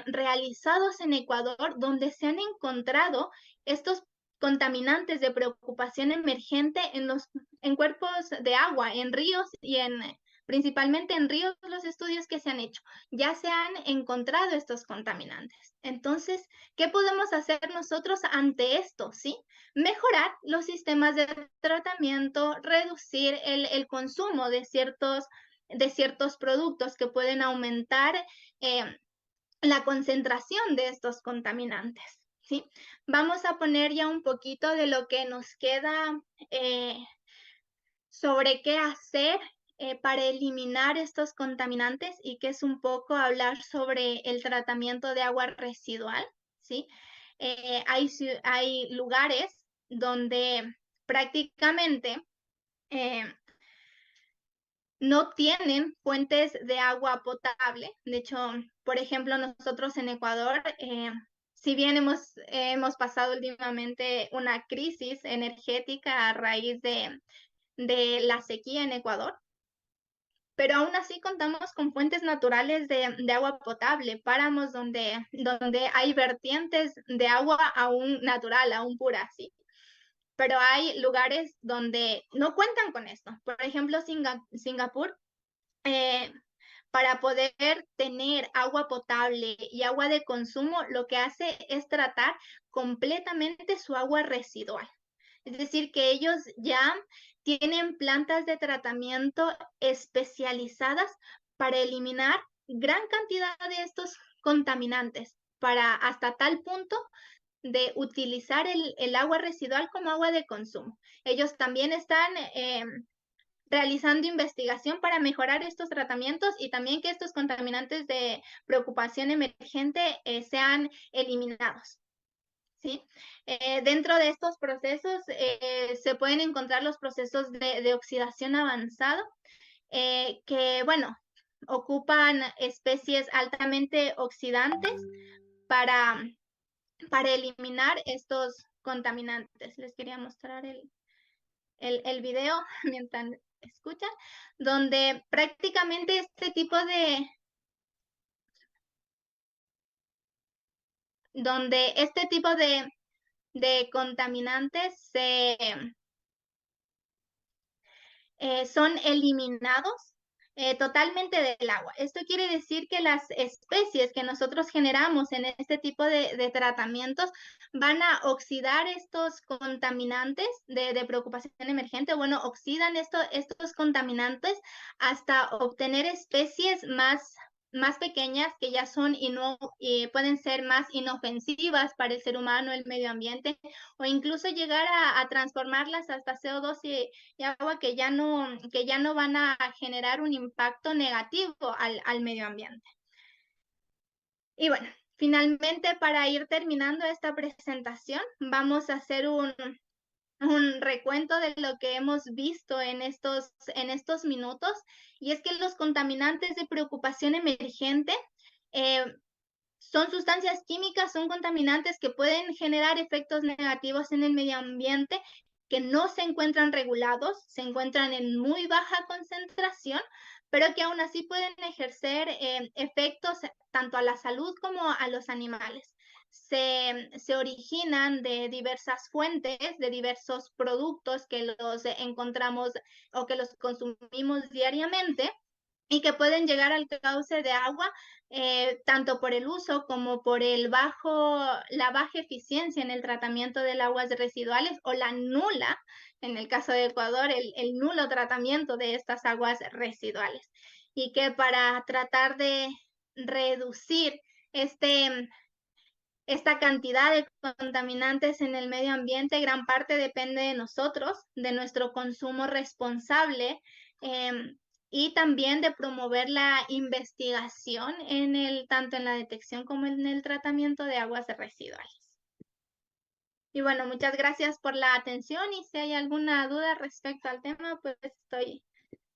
realizados en Ecuador donde se han encontrado estos contaminantes de preocupación emergente en cuerpos de agua, en ríos y principalmente en ríos, los estudios que se han hecho. Ya se han encontrado estos contaminantes. Entonces, ¿qué podemos hacer nosotros ante esto? ¿Sí? Mejorar los sistemas de tratamiento, reducir el consumo de ciertos productos que pueden aumentar la concentración de estos contaminantes, ¿sí? Vamos a poner ya un poquito de lo que nos queda sobre qué hacer para eliminar estos contaminantes, y que es un poco hablar sobre el tratamiento de agua residual, ¿sí? Hay lugares donde prácticamente no tienen fuentes de agua potable. De hecho, por ejemplo, nosotros en Ecuador, si bien hemos pasado últimamente una crisis energética a raíz de la sequía en Ecuador, pero aún así contamos con fuentes naturales de agua potable, páramos donde hay vertientes de agua aún natural, aún pura, ¿sí? Pero hay lugares donde no cuentan con esto. Por ejemplo, Singapur, para poder tener agua potable y agua de consumo, lo que hace es tratar completamente su agua residual. Es decir, que ellos ya tienen plantas de tratamiento especializadas para eliminar gran cantidad de estos contaminantes. para hasta tal punto de utilizar el agua residual como agua de consumo. Ellos también están realizando investigación para mejorar estos tratamientos y también que estos contaminantes de preocupación emergente sean eliminados. ¿Sí? Dentro de estos procesos se pueden encontrar los procesos de oxidación avanzado, que, bueno, ocupan especies altamente oxidantes para eliminar estos contaminantes. Les quería mostrar el video mientras escuchan, donde prácticamente este tipo de contaminantes son eliminados totalmente del agua. Esto quiere decir que las especies que nosotros generamos en este tipo de tratamientos van a oxidar estos contaminantes de preocupación emergente, bueno, oxidan estos contaminantes hasta obtener especies más pequeñas que ya son pueden ser más inofensivas para el ser humano, el medio ambiente, o incluso llegar a transformarlas hasta CO2 y agua que ya no van a generar un impacto negativo al medio ambiente. Y bueno, finalmente para ir terminando esta presentación, vamos a hacer un recuento de lo que hemos visto en estos minutos, y es que los contaminantes de preocupación emergente son sustancias químicas, son contaminantes que pueden generar efectos negativos en el medio ambiente, que no se encuentran regulados, se encuentran en muy baja concentración, pero que aún así pueden ejercer efectos tanto a la salud como a los animales. Se originan de diversas fuentes, de diversos productos que los encontramos o que los consumimos diariamente, y que pueden llegar al cauce de agua tanto por el uso como por la baja eficiencia en el tratamiento de las aguas residuales, o la nula, en el caso de Ecuador, el nulo tratamiento de estas aguas residuales. Y que para tratar de reducir esta cantidad de contaminantes en el medio ambiente, gran parte depende de nosotros, de nuestro consumo responsable, y también de promover la investigación tanto en la detección como en el tratamiento de aguas residuales. Y bueno, muchas gracias por la atención, y si hay alguna duda respecto al tema, pues estoy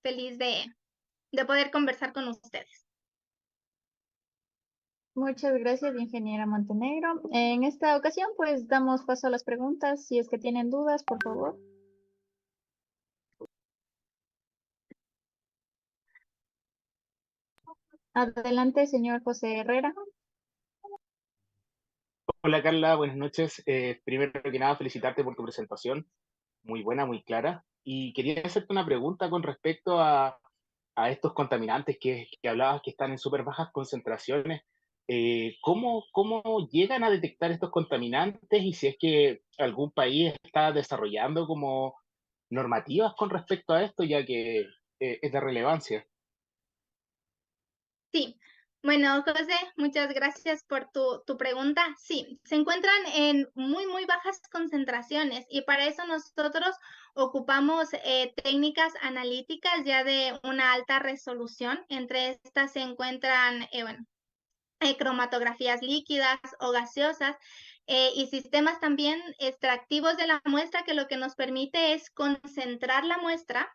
feliz de poder conversar con ustedes. Muchas gracias, ingeniera Montenegro. En esta ocasión, pues damos paso a las preguntas. Si es que tienen dudas, por favor. Adelante, señor José Herrera. Hola Carla, buenas noches. Primero que nada, felicitarte por tu presentación, muy buena, muy clara. Y quería hacerte una pregunta con respecto a estos contaminantes que hablabas que están en súper bajas concentraciones. ¿Cómo llegan a detectar estos contaminantes, y si es que algún país está desarrollando como normativas con respecto a esto, ya que es de relevancia? Sí, bueno, José, muchas gracias por tu pregunta. Sí, se encuentran en muy, muy bajas concentraciones, y para eso nosotros ocupamos técnicas analíticas ya de una alta resolución. Entre estas se encuentran, cromatografías líquidas o gaseosas, y sistemas también extractivos de la muestra, que lo que nos permite es concentrar la muestra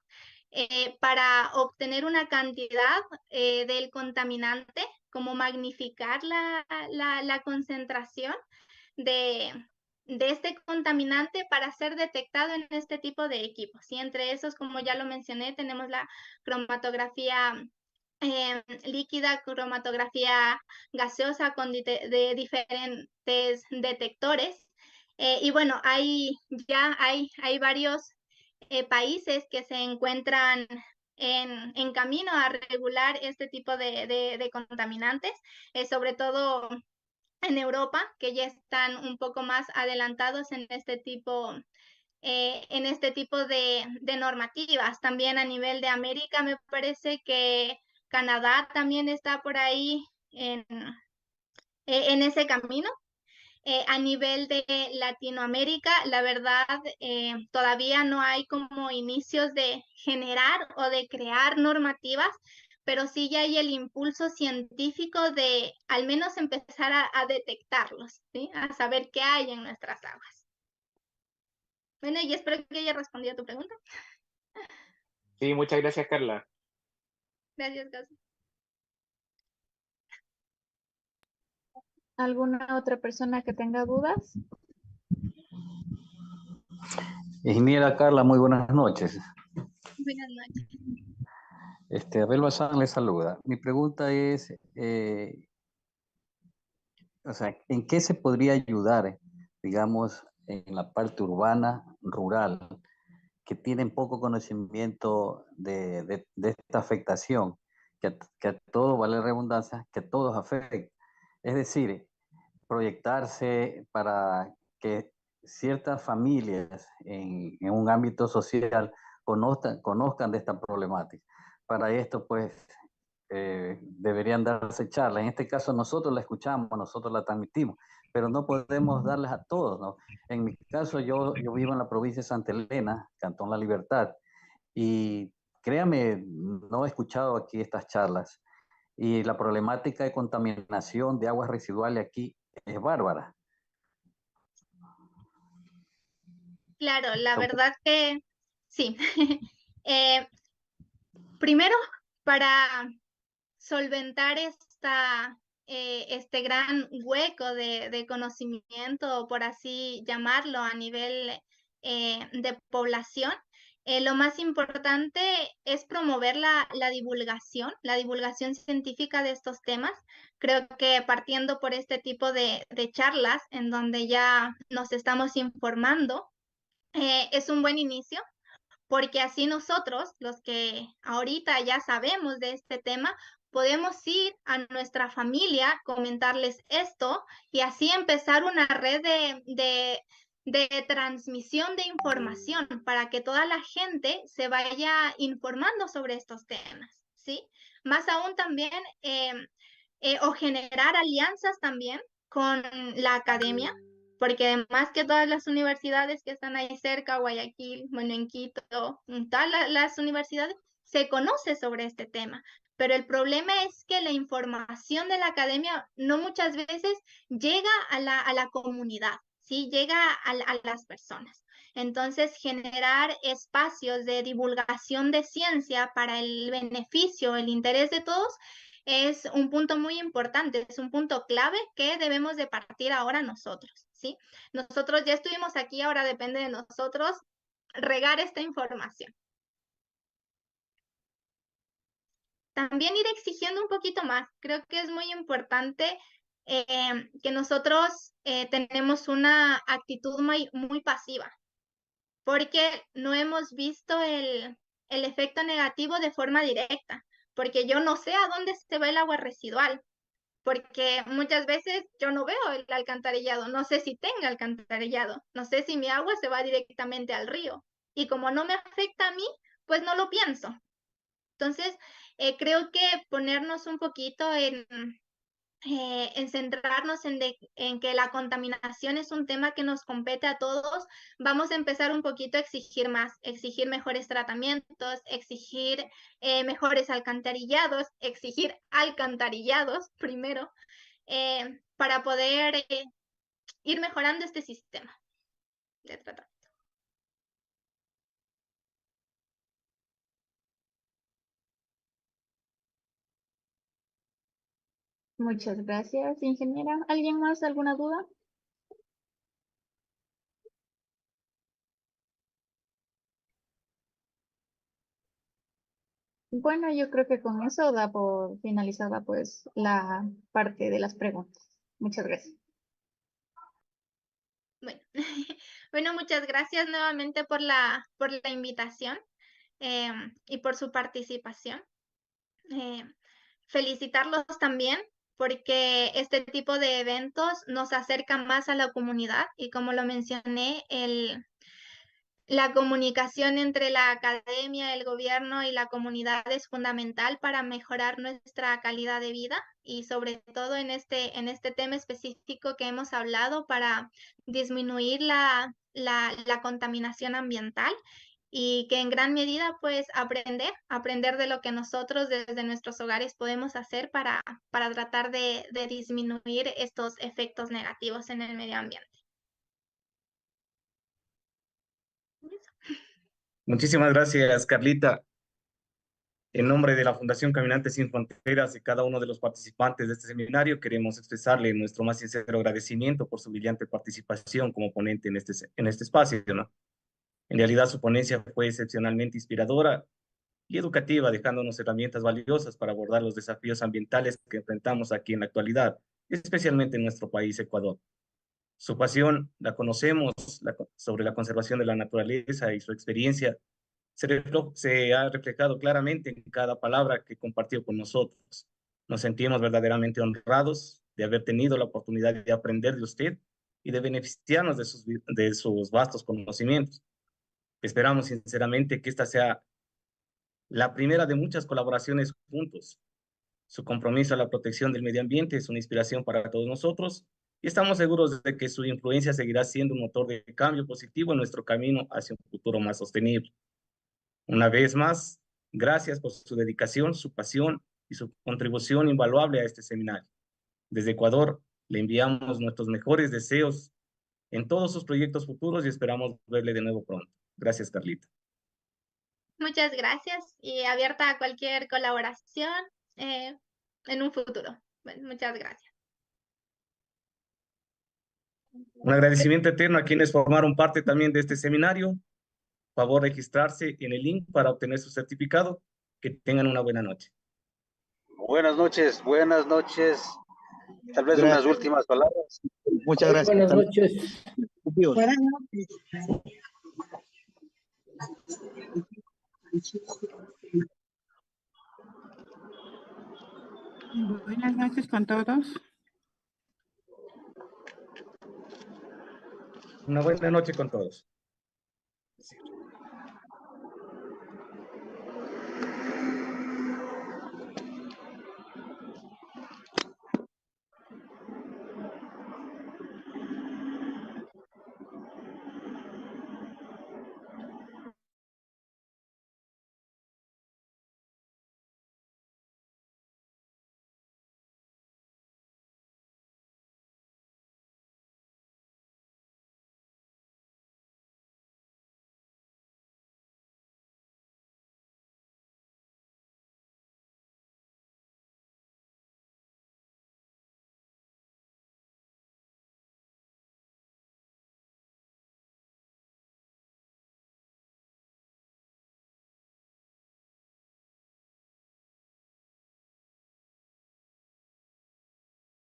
para obtener una cantidad del contaminante, como magnificar la concentración de este contaminante para ser detectado en este tipo de equipos. Y entre esos, como ya lo mencioné, tenemos la cromatografía líquida, cromatografía gaseosa con de diferentes detectores. Y bueno, hay varios países que se encuentran en camino a regular este tipo de contaminantes, sobre todo en Europa, que ya están un poco más adelantados en este tipo de normativas. También a nivel de América, me parece que Canadá también está por ahí en ese camino. A nivel de Latinoamérica, la verdad, todavía no hay como inicios de generar o de crear normativas, pero sí ya hay el impulso científico de al menos empezar a detectarlos, ¿sí? A saber qué hay en nuestras aguas. Bueno, y espero que haya respondido a tu pregunta. Sí, muchas gracias, Carla. Gracias, Gus. ¿Alguna otra persona que tenga dudas? Ingeniera Carla, muy buenas noches. Buenas noches. Abel Bazán le saluda. Mi pregunta es, ¿en qué se podría ayudar, digamos, en la parte urbana, rural, que tienen poco conocimiento de esta afectación, que a todo, vale la redundancia, que a todos afecta? Es decir, proyectarse para que ciertas familias en un ámbito social conozcan de esta problemática. Para esto, pues, deberían darse charlas. En este caso, nosotros la escuchamos, nosotros la transmitimos, pero no podemos darles a todos, ¿no? En mi caso, yo vivo en la provincia de Santa Elena, Cantón La Libertad, y créame, no he escuchado aquí estas charlas. Y la problemática de contaminación de aguas residuales aquí es bárbara. Claro, la verdad que sí. Primero, para solventar este gran hueco de conocimiento, por así llamarlo, a nivel de población, lo más importante es promover la divulgación científica de estos temas. Creo que partiendo por este tipo de charlas en donde ya nos estamos informando, es un buen inicio porque así nosotros, los que ahorita ya sabemos de este tema, podemos ir a nuestra familia, comentarles esto y así empezar una red de transmisión de información para que toda la gente se vaya informando sobre estos temas, ¿sí? Más aún también, o generar alianzas también con la academia, porque además que todas las universidades que están ahí cerca, Guayaquil, bueno, en Quito, todas las universidades, se conoce sobre este tema. Pero el problema es que la información de la academia no muchas veces llega a la comunidad, ¿sí? Llega a las personas. Entonces, generar espacios de divulgación de ciencia para el beneficio, el interés de todos, es un punto muy importante, es un punto clave que debemos de partir ahora nosotros, ¿sí? Nosotros ya estuvimos aquí, ahora depende de nosotros regar esta información. También ir exigiendo un poquito más. Creo que es muy importante que nosotros tenemos una actitud muy pasiva, porque no hemos visto el efecto negativo de forma directa, porque yo no sé a dónde se va el agua residual, porque muchas veces yo no veo el alcantarillado, no sé si tenga alcantarillado, no sé si mi agua se va directamente al río, y como no me afecta a mí, pues no lo pienso. Entonces, creo que ponernos un poquito en centrarnos en que la contaminación es un tema que nos compete a todos, vamos a empezar un poquito a exigir más, exigir mejores tratamientos, exigir mejores alcantarillados, exigir alcantarillados primero, para poder ir mejorando este sistema de tratamiento. Muchas gracias, ingeniera. ¿Alguien más? ¿Alguna duda? Bueno, yo creo que con eso da por finalizada pues la parte de las preguntas. Muchas gracias. Bueno, bueno, muchas gracias nuevamente por la invitación y por su participación. Felicitarlos también porque este tipo de eventos nos acercan más a la comunidad y como lo mencioné, La comunicación entre la academia, el gobierno y la comunidad es fundamental para mejorar nuestra calidad de vida y sobre todo en este tema específico que hemos hablado para disminuir la contaminación ambiental y que en gran medida pues aprender de lo que nosotros desde nuestros hogares podemos hacer para tratar de disminuir estos efectos negativos en el medio ambiente. Muchísimas gracias, Carlita. En nombre de la Fundación Caminantes Sin Fronteras y cada uno de los participantes de este seminario, queremos expresarle nuestro más sincero agradecimiento por su brillante participación como ponente en este espacio, ¿no? En realidad, su ponencia fue excepcionalmente inspiradora y educativa, dejándonos herramientas valiosas para abordar los desafíos ambientales que enfrentamos aquí en la actualidad, especialmente en nuestro país, Ecuador. Su pasión la conocemos sobre la conservación de la naturaleza y su experiencia se ha reflejado claramente en cada palabra que compartió con nosotros. Nos sentimos verdaderamente honrados de haber tenido la oportunidad de aprender de usted y de beneficiarnos de sus vastos conocimientos. Esperamos sinceramente que esta sea la primera de muchas colaboraciones juntos. Su compromiso a la protección del medio ambiente es una inspiración para todos nosotros y estamos seguros de que su influencia seguirá siendo un motor de cambio positivo en nuestro camino hacia un futuro más sostenible. Una vez más, gracias por su dedicación, su pasión y su contribución invaluable a este seminario. Desde Ecuador, le enviamos nuestros mejores deseos en todos sus proyectos futuros y esperamos verle de nuevo pronto. Gracias, Carlita. Muchas gracias y abierta a cualquier colaboración en un futuro. Bueno, muchas gracias. Un agradecimiento eterno a quienes formaron parte también de este seminario. Favor registrarse en el link para obtener su certificado. Que tengan una buena noche. Buenas noches, buenas noches. Tal vez Gracias. unas últimas palabras. Muchas gracias. Buenas noches. Buenas noches. Buenas noches con todos. Una buena noche con todos.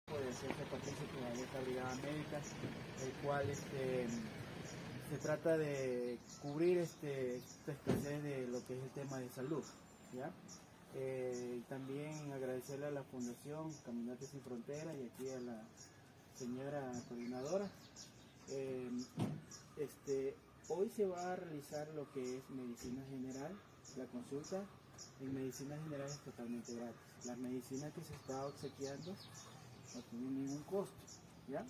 Puede ser que participe en esta brigada médica, el cual se trata de cubrir esta escasez de lo que es el tema de salud, ¿ya? También agradecerle a la Fundación Caminantes Sin Fronteras y aquí a la señora coordinadora. Hoy se va a realizar lo que es medicina general. La consulta en medicina general es totalmente gratis. La medicina que se está obsequiando no tiene ningún costo, ¿ya?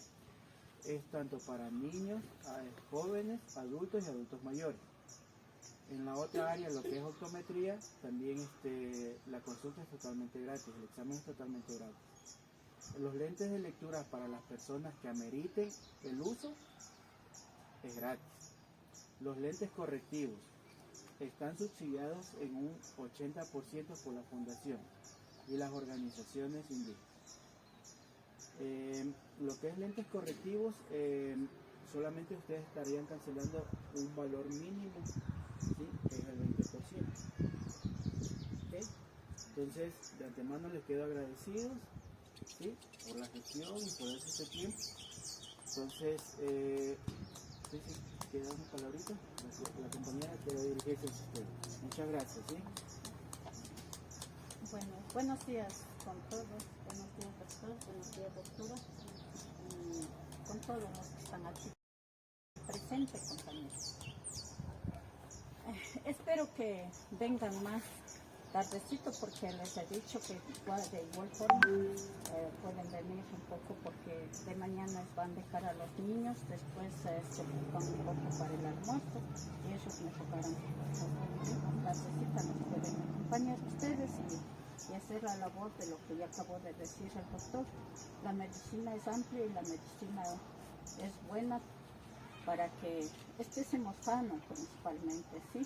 Es tanto para niños, jóvenes, adultos y adultos mayores. En la otra área, lo que es optometría, también la consulta es totalmente gratis, el examen es totalmente gratis. Los lentes de lectura para las personas que ameriten el uso es gratis. Los lentes correctivos están subsidiados en un 80% por la Fundación y las organizaciones indígenas. Lo que es lentes correctivos, solamente ustedes estarían cancelando un valor mínimo, ¿sí? Que es el 20%. ¿Okay? Entonces, de antemano les quedo agradecidos, ¿sí? Por la gestión y por este tiempo. Entonces, queda una palabrita, la compañera quiere dirigirse a ustedes. Muchas gracias, ¿sí? Bueno, buenos días con todos, buenos días doctor, buenos días doctora, y con todos los que están aquí presentes, compañeros. espero que vengan más tardecito porque les he dicho que de igual forma pueden venir un poco porque de mañana van a dejar a los niños, después se ocupan un poco para el almuerzo y ellos me tocarán tardecita, nos pueden acompañar ustedes y hacer la labor de lo que ya acabó de decir el doctor. La medicina es amplia y la medicina es buena para que estemos sanos principalmente, ¿sí?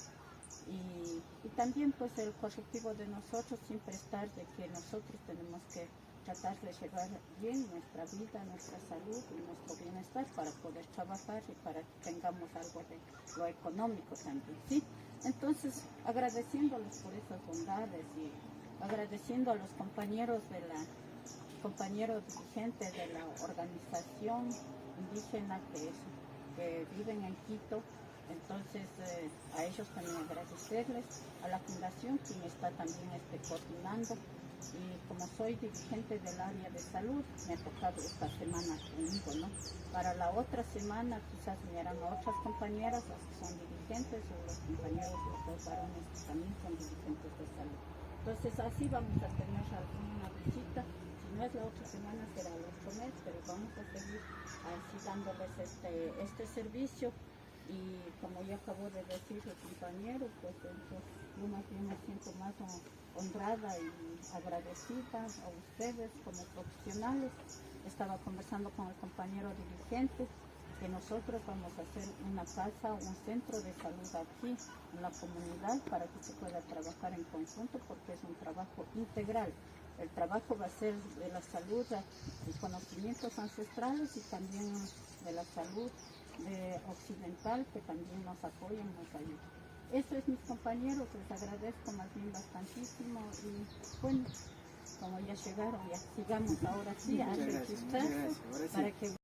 Y también pues el objetivo de nosotros siempre estar de que nosotros tenemos que tratar de llevar bien nuestra vida, nuestra salud y nuestro bienestar para poder trabajar y para que tengamos algo de lo económico también, ¿sí? Entonces agradeciéndoles por esas bondades y agradeciendo a los compañeros dirigentes de la organización indígena que viven en Quito. Entonces a ellos también agradecerles, a la fundación quien está también coordinando y como soy dirigente del área de salud me ha tocado esta semana conmigo, ¿no? Para la otra semana quizás me harán a otras compañeras, las que son dirigentes o los compañeros, los dos varones que también son dirigentes de salud. Entonces así vamos a tener alguna visita, si no es la otra semana será el otro mes, pero vamos a seguir así dándoles este servicio. Y como ya acabó de decir el compañero, pues yo más bien me siento más honrada y agradecida a ustedes como profesionales. Estaba conversando con el compañero dirigente que nosotros vamos a hacer una casa, un centro de salud aquí en la comunidad para que se pueda trabajar en conjunto porque es un trabajo integral. El trabajo va a ser de la salud y conocimientos ancestrales y también de la salud occidental que también nos apoyan, nos ayudan. Eso es mis compañeros, les agradezco más bien bastantísimo y bueno, como ya llegaron, ya sigamos ahora sí a registrarse para que